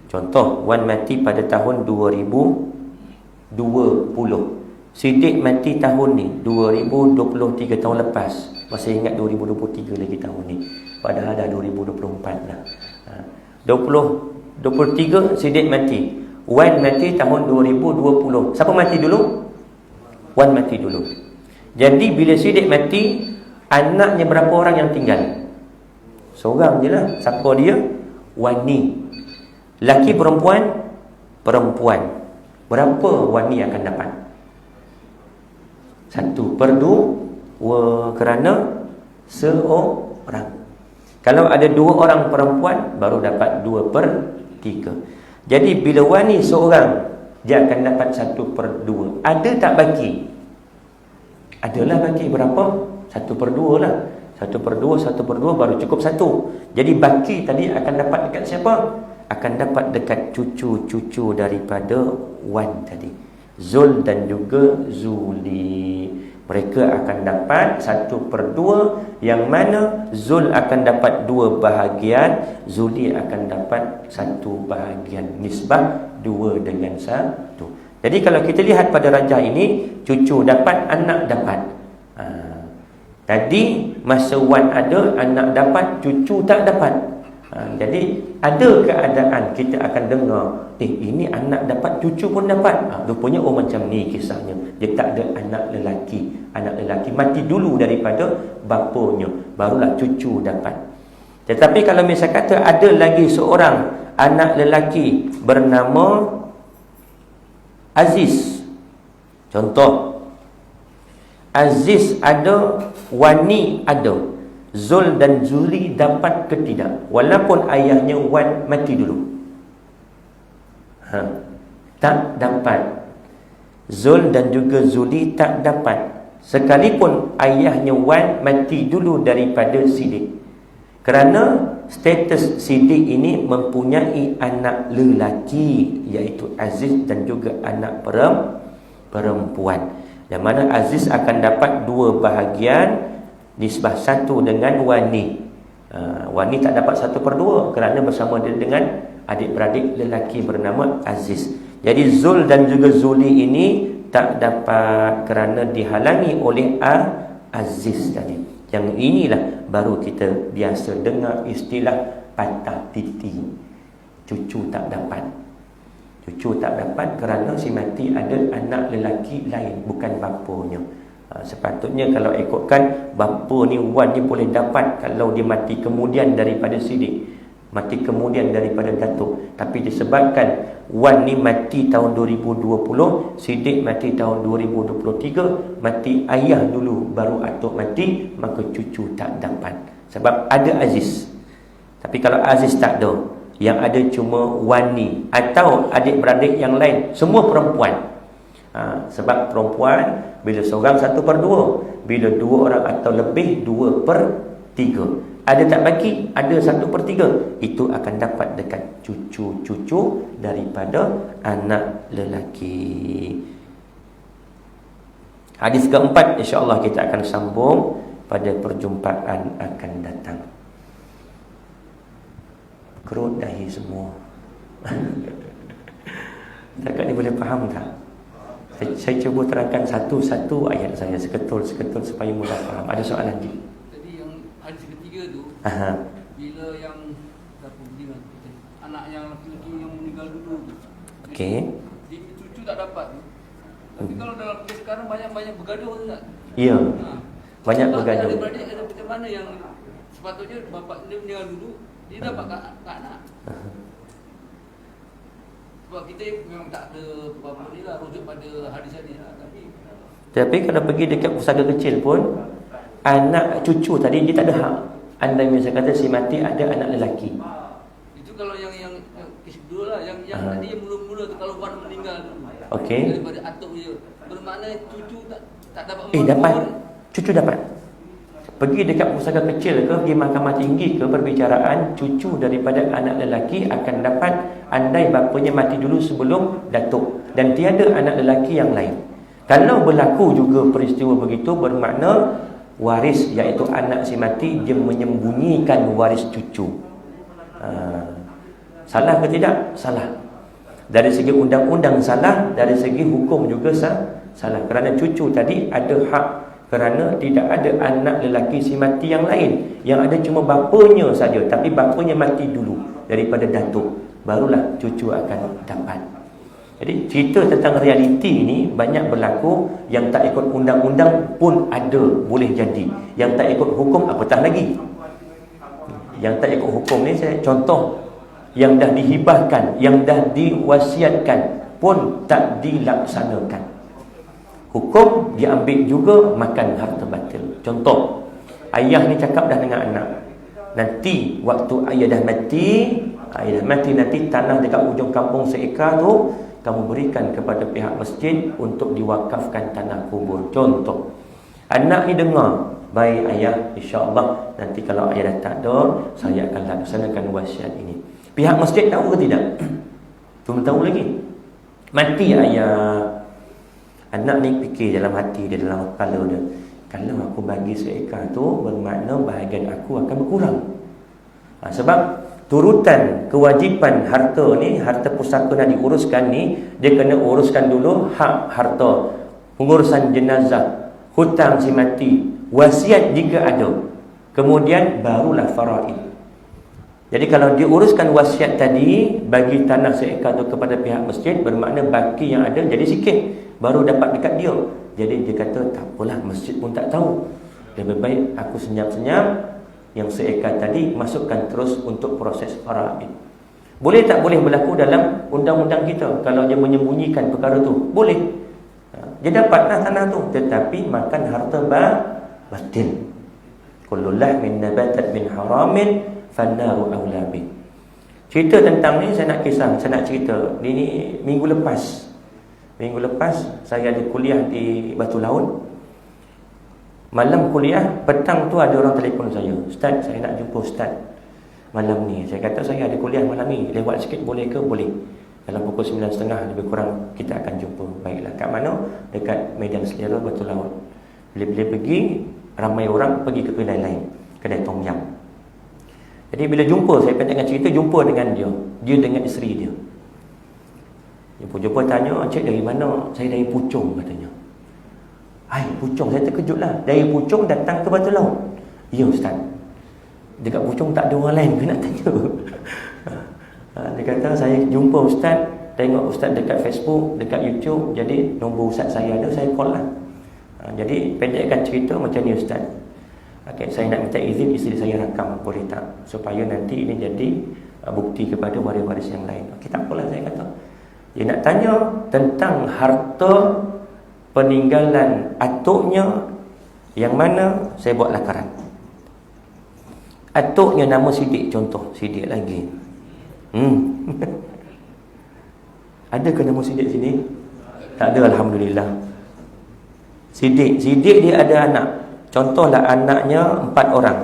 Contoh, Wan mati pada tahun 2020. Sidik mati tahun ni 2023, tahun lepas. Masih ingat 2023 lagi tahun ni, padahal dah 2024 dah. 2023 Sidik mati. Wan mati tahun 2020. Siapa mati dulu? Wan mati dulu. Jadi bila Sidik mati, anaknya berapa orang yang tinggal? Seorang je lah. Siapa dia? Wani. Laki perempuan? Perempuan. Berapa Wani akan dapat? 1/2, kerana seorang. Kalau ada 2 orang perempuan, baru dapat 2/3. Jadi bila Wani seorang, dia akan dapat 1/2. Ada tak baki? Adalah baki. Berapa? 1/2 lah. 1/2 baru cukup 1. Jadi baki tadi akan dapat dekat siapa? Akan dapat dekat cucu-cucu daripada Wan tadi, Zul dan juga Zuli. Mereka akan dapat 1/2, yang mana Zul akan dapat 2 bahagian, Zuli akan dapat 1 bahagian. Nisbah 2 dengan 1. Jadi kalau kita lihat pada rajah ini, cucu dapat, anak dapat. Tadi masa Wan ada, anak dapat, cucu tak dapat. Jadi ada keadaan kita akan dengar, ini anak dapat, cucu pun dapat. Rupanya macam ni kisahnya. Dia tak ada anak lelaki. Anak lelaki mati dulu daripada bapanya, barulah cucu dapat. Tetapi kalau misal kata ada lagi seorang anak lelaki bernama Aziz. Contoh, Aziz ada, Wani ada, Zul dan Zuli dapat ke tidak? Walaupun ayahnya Wan mati dulu. Tak dapat. Zul dan juga Zuli tak dapat, sekalipun ayahnya Wan mati dulu daripada Sidik. Kerana status Sidik ini mempunyai anak lelaki, iaitu Aziz, dan juga anak perempuan. Yang mana Aziz akan dapat 2 bahagian, nisbah 1 dengan Wani. Wani tak dapat 1/2 kerana bersama dia dengan adik-beradik lelaki bernama Aziz. Jadi Zul dan juga Zuli ini tak dapat kerana dihalangi oleh aziz tadi. Yang inilah baru kita biasa dengar istilah patah titi. Cucu tak dapat. Cucu tak dapat kerana si mati ada anak lelaki lain, bukan bapanya. Sepatutnya kalau ikutkan, bapa ni wan ni boleh dapat kalau dia mati kemudian daripada Siddiq, mati kemudian daripada Datuk. Tapi disebabkan wan ni mati tahun 2020, Siddiq mati tahun 2023, mati ayah dulu baru atuk mati, maka cucu tak dapat. Sebab ada aziz. Tapi kalau aziz tak ada, yang ada cuma wan ni atau adik-beradik yang lain, semua perempuan. Sebab perempuan bila seorang 1/2, bila 2 orang atau lebih 2/3. Ada tak baki, ada 1/3, itu akan dapat dekat cucu-cucu daripada anak lelaki. Hadis keempat insya-Allah kita akan sambung pada perjumpaan akan datang. Kerut dahi semua. Takkan ni boleh faham tak? Saya cuba terangkan satu-satu ayat saya seketul-seketul supaya mudah faham. Ada soalan lagi? Jadi yang hadis ketiga tu, bila yang anak yang lelaki yang meninggal dulu, okey, cucu tak dapat. Tapi kalau dalam kes sekarang banyak bergaduh tu tak? Ya. Banyak bergaduh. Ada macam mana yang sepatutnya bapa dia meninggal dulu, dia dapat kat anak. Sebab kita memang tak ada apa-apa ni lah, rujuk pada hadis ni lah. Tapi kalau pergi dekat pusaka kecil pun, anak cucu tadi dia tak ada hak. Andai misalnya kata si mati ada anak lelaki. Itu kalau yang kes kedua lah, yang tadi yang mula-mula tu, kalau wan meninggal dulu. Okey. Daripada atuk dia, bermakna cucu tak dapat. Dapat. Cucu dapat. Pergi dekat pusaka kecil ke, pergi mahkamah tinggi ke, perbicaraan cucu daripada anak lelaki akan dapat andai bapanya mati dulu sebelum datuk dan tiada anak lelaki yang lain. Kalau berlaku juga peristiwa begitu, bermakna waris iaitu anak si mati dia menyembunyikan waris cucu. Salah ke tidak? Salah. Dari segi undang-undang salah, dari segi hukum juga salah. Kerana cucu tadi ada hak kerana tidak ada anak lelaki si mati yang lain. Yang ada cuma bapanya saja, tapi bapanya mati dulu daripada datuk, barulah cucu akan dapat. Jadi cerita tentang realiti ni banyak berlaku. Yang tak ikut undang-undang pun ada, boleh jadi. Yang tak ikut hukum apatah lagi. Yang tak ikut hukum ni saya contoh, yang dah dihibahkan, yang dah diwasiatkan pun tak dilaksanakan. Hukum diambil juga, makan harta batil. Contoh, ayah ni cakap dah dengan anak, nanti waktu ayah dah mati nanti tanah dekat ujung kampung seekar tu kamu berikan kepada pihak masjid untuk diwakafkan tanah kubur. Contoh, anak ni dengar, baik ayah, insya-Allah nanti kalau ayah dah tak ada, saya akan laksanakan wasiat ini. Pihak masjid tahu ke tidak? Belum tahu lagi. Mati ayah, anak ni fikir dalam hati dia, dalam kepala dia, kalau aku bagi seekar tu, bermakna bahagian aku akan berkurang. Sebab turutan kewajipan harta ni, harta pusaka nak diuruskan ni, dia kena uruskan dulu hak harta, pengurusan jenazah, hutang si mati, wasiat jika ada, kemudian barulah faraid. Jadi kalau diuruskan wasiat tadi, bagi tanah seekar tu kepada pihak masjid, bermakna baki yang ada jadi sikit, baru dapat dekat dia. Jadi dia kata, tak apalah, masjid pun tak tahu, lebih baik aku senyap-senyap, yang seekar tadi masukkan terus untuk proses faraid. Boleh tak boleh berlaku dalam undang-undang kita? Kalau dia menyembunyikan perkara tu, boleh. Dia dapatlah tanah tu, tetapi makan harta batil. Kullu lahmin nabatat min haramin fannaru awla bih. Cerita tentang ni saya nak cerita. Ini minggu lepas saya ada kuliah di Batu Laut. Malam kuliah, petang tu ada orang telefon saya, "Ustaz, saya nak jumpa Ustaz malam ni." Saya kata, "Saya ada kuliah malam ni, lewat sikit boleh ke?" "Boleh. Dalam pukul 9.30 lebih kurang kita akan jumpa." "Baiklah." "Kat mana?" "Dekat Medan Selera, Batu Laut." Bila pergi, ramai orang pergi ke kedai lain, kedai Tom Yam. Jadi bila jumpa, saya pendekkan cerita, jumpa dengan dia dengan isteri dia. Jumpa Penjumpa tanya, "Encik dari mana?" "Saya dari Puchong," katanya. "Hai, Puchong." Saya terkejutlah. "Dari Puchong datang ke Batu Laut?" "Ya, Ustaz." "Dekat Puchong tak ada orang lain ke nak tanya?" Dia kata, "Saya jumpa Ustaz, tengok Ustaz dekat Facebook, dekat YouTube, jadi nombor Ustaz saya ada, saya call lah." Jadi pendekkan cerita macam ni Ustaz. Okay, saya nak minta izin isteri saya rakam, boleh tak? Supaya nanti ini jadi bukti kepada waris-waris yang lain. Okey, tak apalah, saya kata. Dia nak tanya tentang harta peninggalan atuknya yang mana, saya buat lakaran. Atuknya nama Sidik, contoh. Sidik lagi. Adakah nama Sidik sini? Tak ada, Alhamdulillah. Sidik dia ada anak. Contohlah anaknya 4 orang.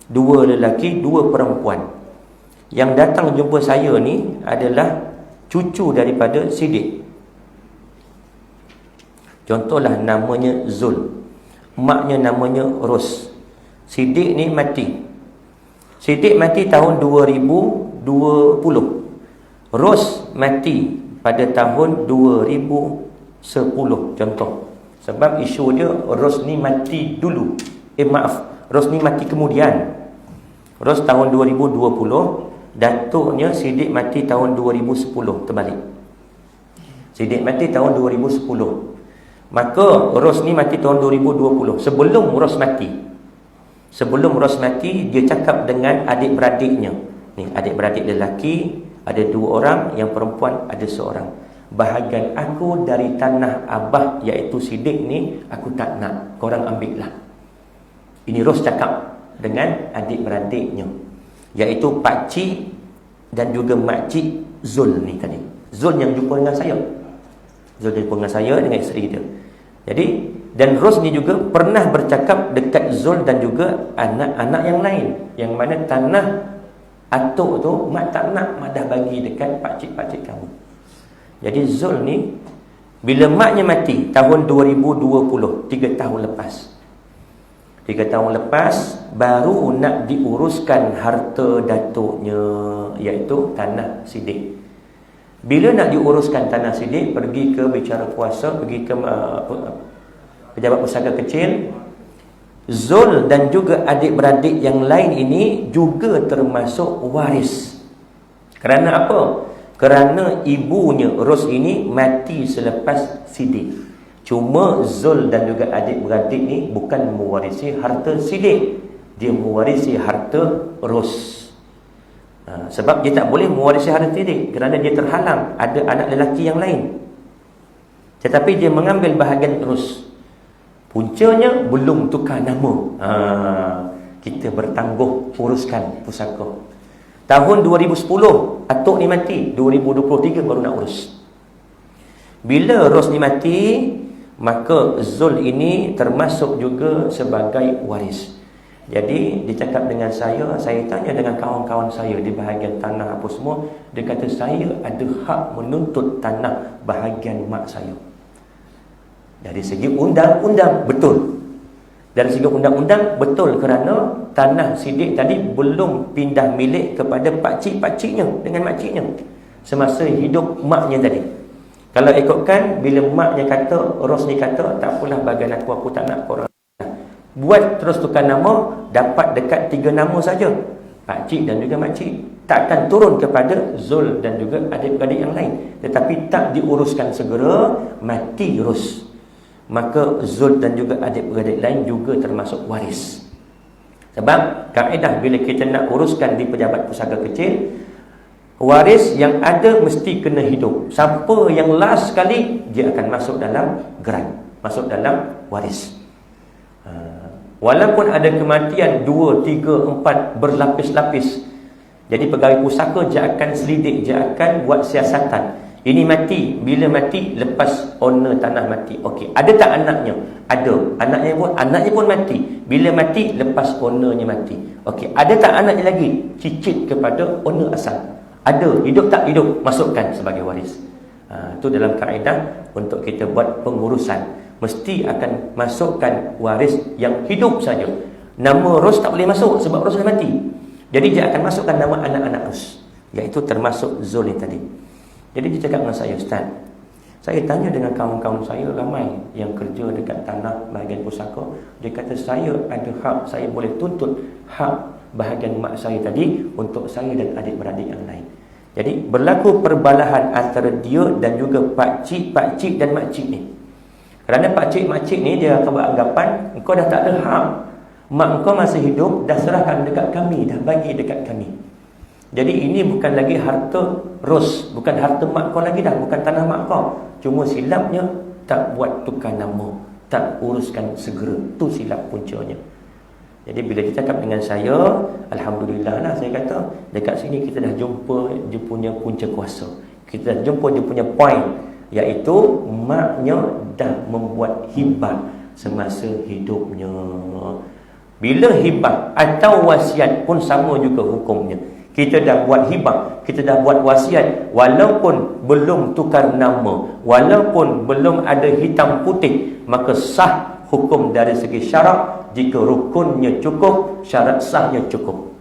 2 lelaki, 2 perempuan. Yang datang jumpa saya ni adalah cucu daripada Sidik. Contohlah namanya Zul, maknya namanya Ros. Sidik ni mati. Sidik mati tahun 2020. Ros mati pada tahun 2010, contoh. Sebab isu dia Ros ni mati dulu. Ros ni mati kemudian. Ros tahun 2020, datuknya Sidik mati tahun 2010, terbalik. Sidik mati tahun 2010. Maka Ros ni mati tahun 2020. Sebelum Ros mati, dia cakap dengan adik-beradiknya. Ni adik-beradik lelaki ada 2 orang, yang perempuan ada 1 orang. "Bahagian aku dari tanah abah iaitu Sidik ni, aku tak nak, korang ambil lah." Ini Ros cakap dengan adik-beradiknya, iaitu pakcik dan juga makcik Zul ni tadi. Zul yang jumpa dengan saya. Zul jumpa dengan saya dengan isteri dia. Jadi, dan Ros ni juga pernah bercakap dekat Zul dan juga anak-anak yang lain, yang mana tanah atuk tu mak tak nak, mak dah bagi dekat pakcik-pakcik kamu. Jadi Zul ni bila maknya mati tahun 2020, 3 tahun lepas. 3 tahun lepas baru nak diuruskan harta datuknya, iaitu tanah Sidik. Bila nak diuruskan tanah Sidik, pergi ke bicara kuasa, pergi ke pejabat pusaka kecil. Zul dan juga adik-beradik yang lain ini juga termasuk waris. Kerana apa? Kerana ibunya Ros ini mati selepas Sidik. Cuma Zul dan juga adik-beradik ni bukan mewarisi harta Sidik, dia mewarisi harta Ros. Sebab dia tak boleh mewarisi harta Sidik kerana dia terhalang, ada anak lelaki yang lain. Tetapi dia mengambil bahagian Ros. Puncanya belum tukar nama. Kita bertangguh uruskan pusaka. Tahun 2010 atuk ni mati, 2023 baru nak urus. Bila Ros ni mati, maka Zul ini termasuk juga sebagai waris. Jadi dia cakap dengan saya tanya dengan kawan-kawan saya di bahagian tanah apa semua, dia kata saya ada hak menuntut tanah bahagian mak saya. Dari segi undang-undang betul. Dari segi undang-undang betul, kerana tanah Sidik tadi belum pindah milik kepada pakcik-pakciknya dengan makciknya semasa hidup maknya tadi. Kalau ikutkan, bila maknya kata, Ros ni kata, "Tak apalah bagian aku tak nak, korang buat terus tukar nama, dapat dekat 3 nama saja, pakcik dan juga makcik. Takkan turun kepada Zul dan juga adik-adik yang lain." Tetapi tak diuruskan segera, mati Ros. Maka Zul dan juga adik-beradik lain juga termasuk waris. Sebab kaedah bila kita nak uruskan di pejabat pusaka kecil, waris yang ada mesti kena hidup. Siapa yang last sekali, dia akan masuk dalam geran, masuk dalam waris. Walaupun ada kematian 2, 3, 4 berlapis-lapis, jadi pegawai pusaka dia akan selidik, dia akan buat siasatan. Ini mati, bila mati lepas owner tanah mati. Okey, ada tak anaknya? Ada. Anaknya pun mati. Bila mati lepas ownernya mati. Okey, ada tak anaknya lagi? Cicit kepada owner asal. Ada. Hidup tak hidup? Masukkan sebagai waris. Itu dalam kaedah untuk kita buat pengurusan, mesti akan masukkan waris yang hidup saja. Nama Ros tak boleh masuk sebab Ros dah mati. Jadi dia akan masukkan nama anak-anak Ros. iaitu termasuk zul ni tadi. Jadi dia cakap dengan saya, Ustaz, saya tanya dengan kawan-kawan saya ramai yang kerja dekat tanah bahagian pusaka, dia kata saya ada hak, saya boleh tuntut hak bahagian mak saya tadi untuk saya dan adik-beradik yang lain. Jadi berlaku perbalahan antara dia dan juga pakcik dan makcik ni. Kerana pakcik-makcik ni dia akan beranggapan engkau dah tak ada hak, mak engkau masih hidup, dah serahkan dekat kami, dah bagi dekat kami. Jadi ini bukan lagi harta ros, bukan harta mak kau lagi dah, bukan tanah mak kau. Cuma silapnya tak buat tukar nama, tak uruskan segera. Tu silap puncanya. Jadi bila dia cakap dengan saya, alhamdulillah lah saya kata, dekat sini kita dah jumpa dia punya punca kuasa. Kita dah jumpa dia punya point, iaitu maknya dah membuat hibah semasa hidupnya. Bila hibah atau wasiat pun sama juga hukumnya. Kita dah buat hibah, kita dah buat wasiat, walaupun belum tukar nama, walaupun belum ada hitam putih, maka sah hukum dari segi syarak jika rukunnya cukup, syarat sahnya cukup.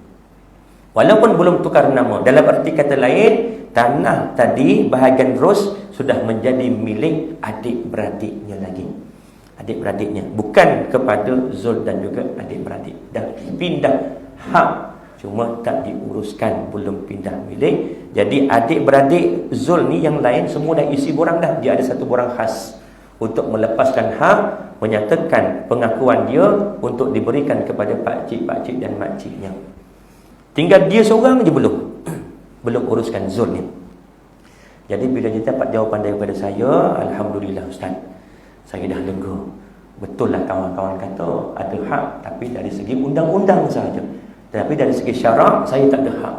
Walaupun belum tukar nama, dalam arti kata lain, tanah tadi bahagian ros sudah menjadi milik adik-beradiknya lagi. Adik-beradiknya, bukan kepada zul dan juga adik-beradik. Dah pindah hak, cuma tak diuruskan, belum pindah milik. Jadi adik-beradik zul ni yang lain semua dah isi borang dah. Dia ada satu borang khas untuk melepaskan hak, menyatakan pengakuan dia untuk diberikan kepada pakcik-pakcik dan makciknya. Tinggal dia seorang je belum uruskan zul ni. Jadi bila dia dapat jawapan daripada saya, alhamdulillah Ustaz, saya dah lega. Betul lah kawan-kawan kata ada hak, tapi dari segi undang-undang sahaja. Tapi dari segi syarak saya tak ada hak.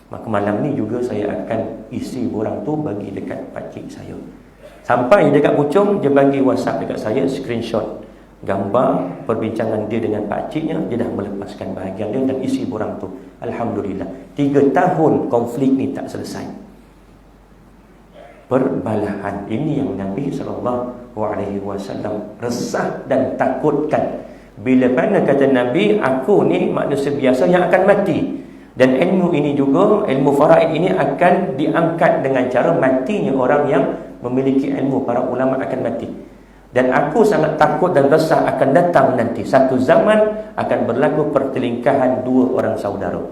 Maka malam ni juga saya akan isi borang tu bagi dekat pakcik saya. Sampai dekat Puchong, dia bagi WhatsApp dekat saya, screenshot gambar perbincangan dia dengan pakciknya. Dia dah melepaskan bahagian dia dan isi borang tu. Alhamdulillah, 3 tahun konflik ni tak selesai. Perbalahan ini yang Nabi SAW resah dan takutkan. Bila mana kata Nabi, aku ni manusia biasa yang akan mati, dan ilmu ini juga, ilmu faraid ini akan diangkat dengan cara matinya orang yang memiliki ilmu. Para ulama akan mati. Dan aku sangat takut dan resah akan datang nanti satu zaman akan berlaku pertelingkahan 2 orang saudara.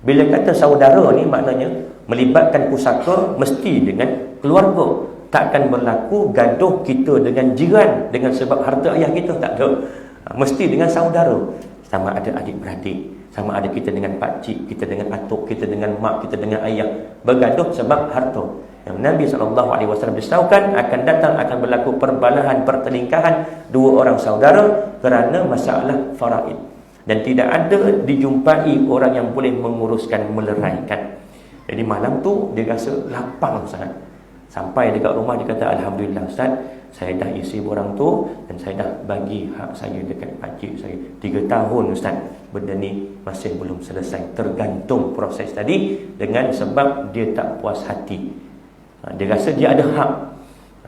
Bila kata saudara ni maknanya melibatkan pusaka mesti dengan keluarga. Takkan berlaku gaduh kita dengan jiran dengan sebab harta ayah kita, tak ada. Mesti dengan saudara. Sama ada adik-beradik, sama ada kita dengan pakcik, kita dengan atuk, kita dengan mak, kita dengan ayah, bergaduh sebab harta. Yang Nabi SAW beritahukan akan datang, akan berlaku perbalahan, pertelingkahan 2 orang saudara kerana masalah faraid. Dan tidak ada dijumpai orang yang boleh menguruskan, meleraikan. Jadi malam tu dia rasa lapang sangat. Sampai dekat rumah dia kata, alhamdulillah Ustaz, saya dah isi borang tu dan saya dah bagi hak saya dekat pakcik saya. 3 tahun Ustaz, benda ni masih belum selesai. Tergantung proses tadi dengan sebab dia tak puas hati. Dia rasa dia ada hak.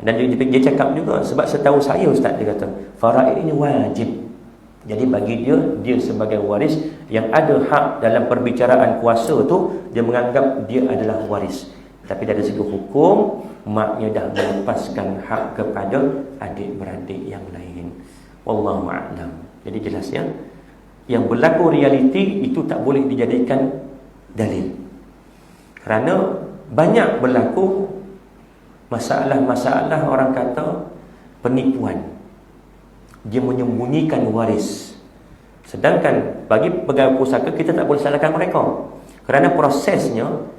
Dan dia cakap juga, sebab setahu saya Ustaz, dia kata faraid ini wajib. Jadi bagi dia sebagai waris yang ada hak dalam perbicaraan kuasa tu, dia menganggap dia adalah waris. Tapi dari segi hukum, maknya dah melepaskan hak kepada adik-beradik yang lain. Wallahu a'lam. Jadi jelasnya, yang berlaku realiti itu tak boleh dijadikan dalil. Kerana banyak berlaku masalah-masalah, orang kata penipuan. Dia menyembunyikan waris. Sedangkan bagi pegawai pusaka, kita tak boleh salahkan mereka. Kerana prosesnya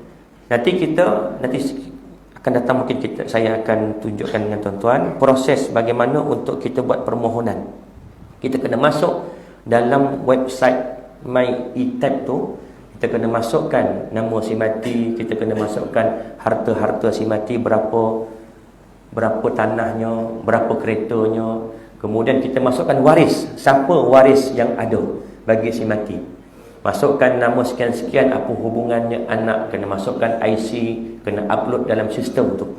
nanti akan datang, mungkin saya akan tunjukkan dengan tuan-tuan proses bagaimana untuk kita buat permohonan. Kita kena masuk dalam website MyETab tu, kita kena masukkan nama si mati, kita kena masukkan harta-harta si mati, berapa tanahnya, berapa keretanya. Kemudian kita masukkan waris, siapa waris yang ada bagi si mati. Masukkan nama sekian-sekian, apa hubungannya anak, kena masukkan IC, kena upload dalam sistem tu.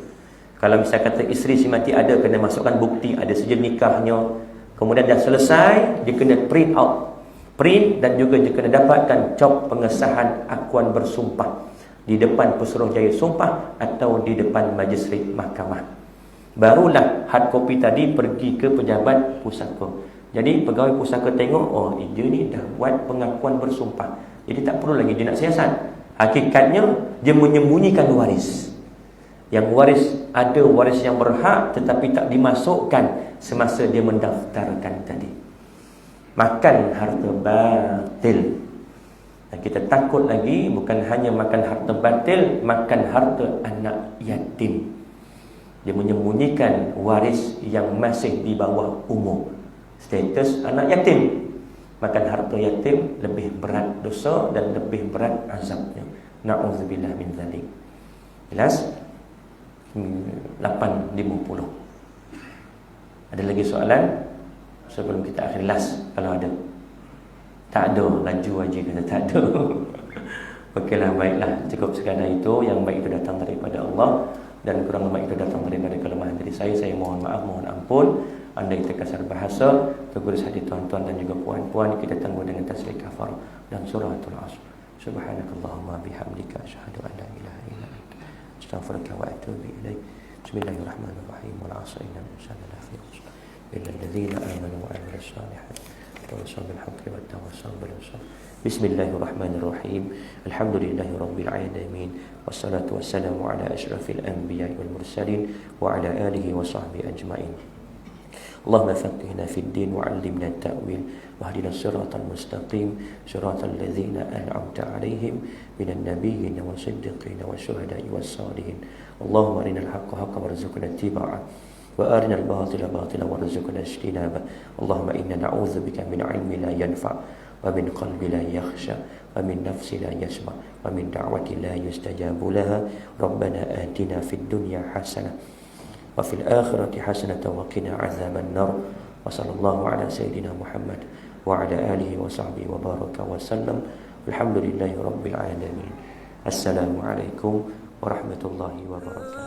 Kalau misal kata isteri si mati ada, kena masukkan bukti, ada sijil nikahnya. Kemudian dah selesai, dia kena print out. Print dan juga dia kena dapatkan cop pengesahan akuan bersumpah. di depan Pesuruhjaya sumpah atau di depan majistret mahkamah. Barulah hard copy tadi pergi ke pejabat pusaka. Jadi pegawai pusaka tengok, oh dia ni dah buat pengakuan bersumpah, jadi tak perlu lagi dia nak siasat. Hakikatnya dia menyembunyikan waris. Yang waris, ada waris yang berhak tetapi tak dimasukkan semasa dia mendaftarkan tadi. Makan harta batil. Dan kita takut lagi bukan hanya makan harta batil, makan harta anak yatim. Dia menyembunyikan waris yang masih di bawah umur, status anak yatim. Makan harta yatim lebih berat dosa dan lebih berat azabnya. Na'udzubillah min dzalik. Jelas? 8.50. Ada lagi soalan sebelum kita akhir last kalau ada? Tak ada, laju aja kata tak ada. Okeylah, baiklah, cukup sekadar itu. Yang baik itu datang daripada Allah dan kurang baik itu datang daripada kelemahan diri saya. Saya mohon maaf, mohon ampun. Andai terkasar bahasa, tegur hati tuan-tuan dan juga puan-puan, kita tangguh dengan tasbih kafar dan suratul asr. Subhanakallahumma bihamdika asyhadu an la ilaha illa anta astaghfiruka wa atubu ilaik. Bismillahirrahmanirrahim. Wal 'asri innal insana lafi khusr illa alladhina amanu wa 'amilus shalihat wa tawasaw bil haqqi wa tawasaw bil sabr. Bismillahirrahmanirrahim. Alhamdulillahi rabbil alamin. Wassalatu wassalamu ala asyrafil anbiya'i wal mursalin wa ala alihi wa sahbihi ajma'in. اللهم فقهنا في الدين وعلمنا التأويل واهدنا الصراط المستقيم صراط الذين أنعمت عليهم من النبيين والصديقين والشهداء والصالحين اللهم أرنا الحق حقا وارزقنا اتباعه وأرنا الباطل باطلا وارزقنا اجتنابه اللهم إنا نعوذ بك من علم لا ينفع ومن قلب لا يخشى ومن نفس لا يسمع ومن دعوة لا يستجاب لها ربنا آتنا في الدنيا حسنة وفي الآخرة حسنة وقنا عذاب النار وصلى الله على سيدنا محمد وعلى آله وصحبه وبارك وسلم الحمد لله رب العالمين. السلام عليكم ورحمة الله وبركاته.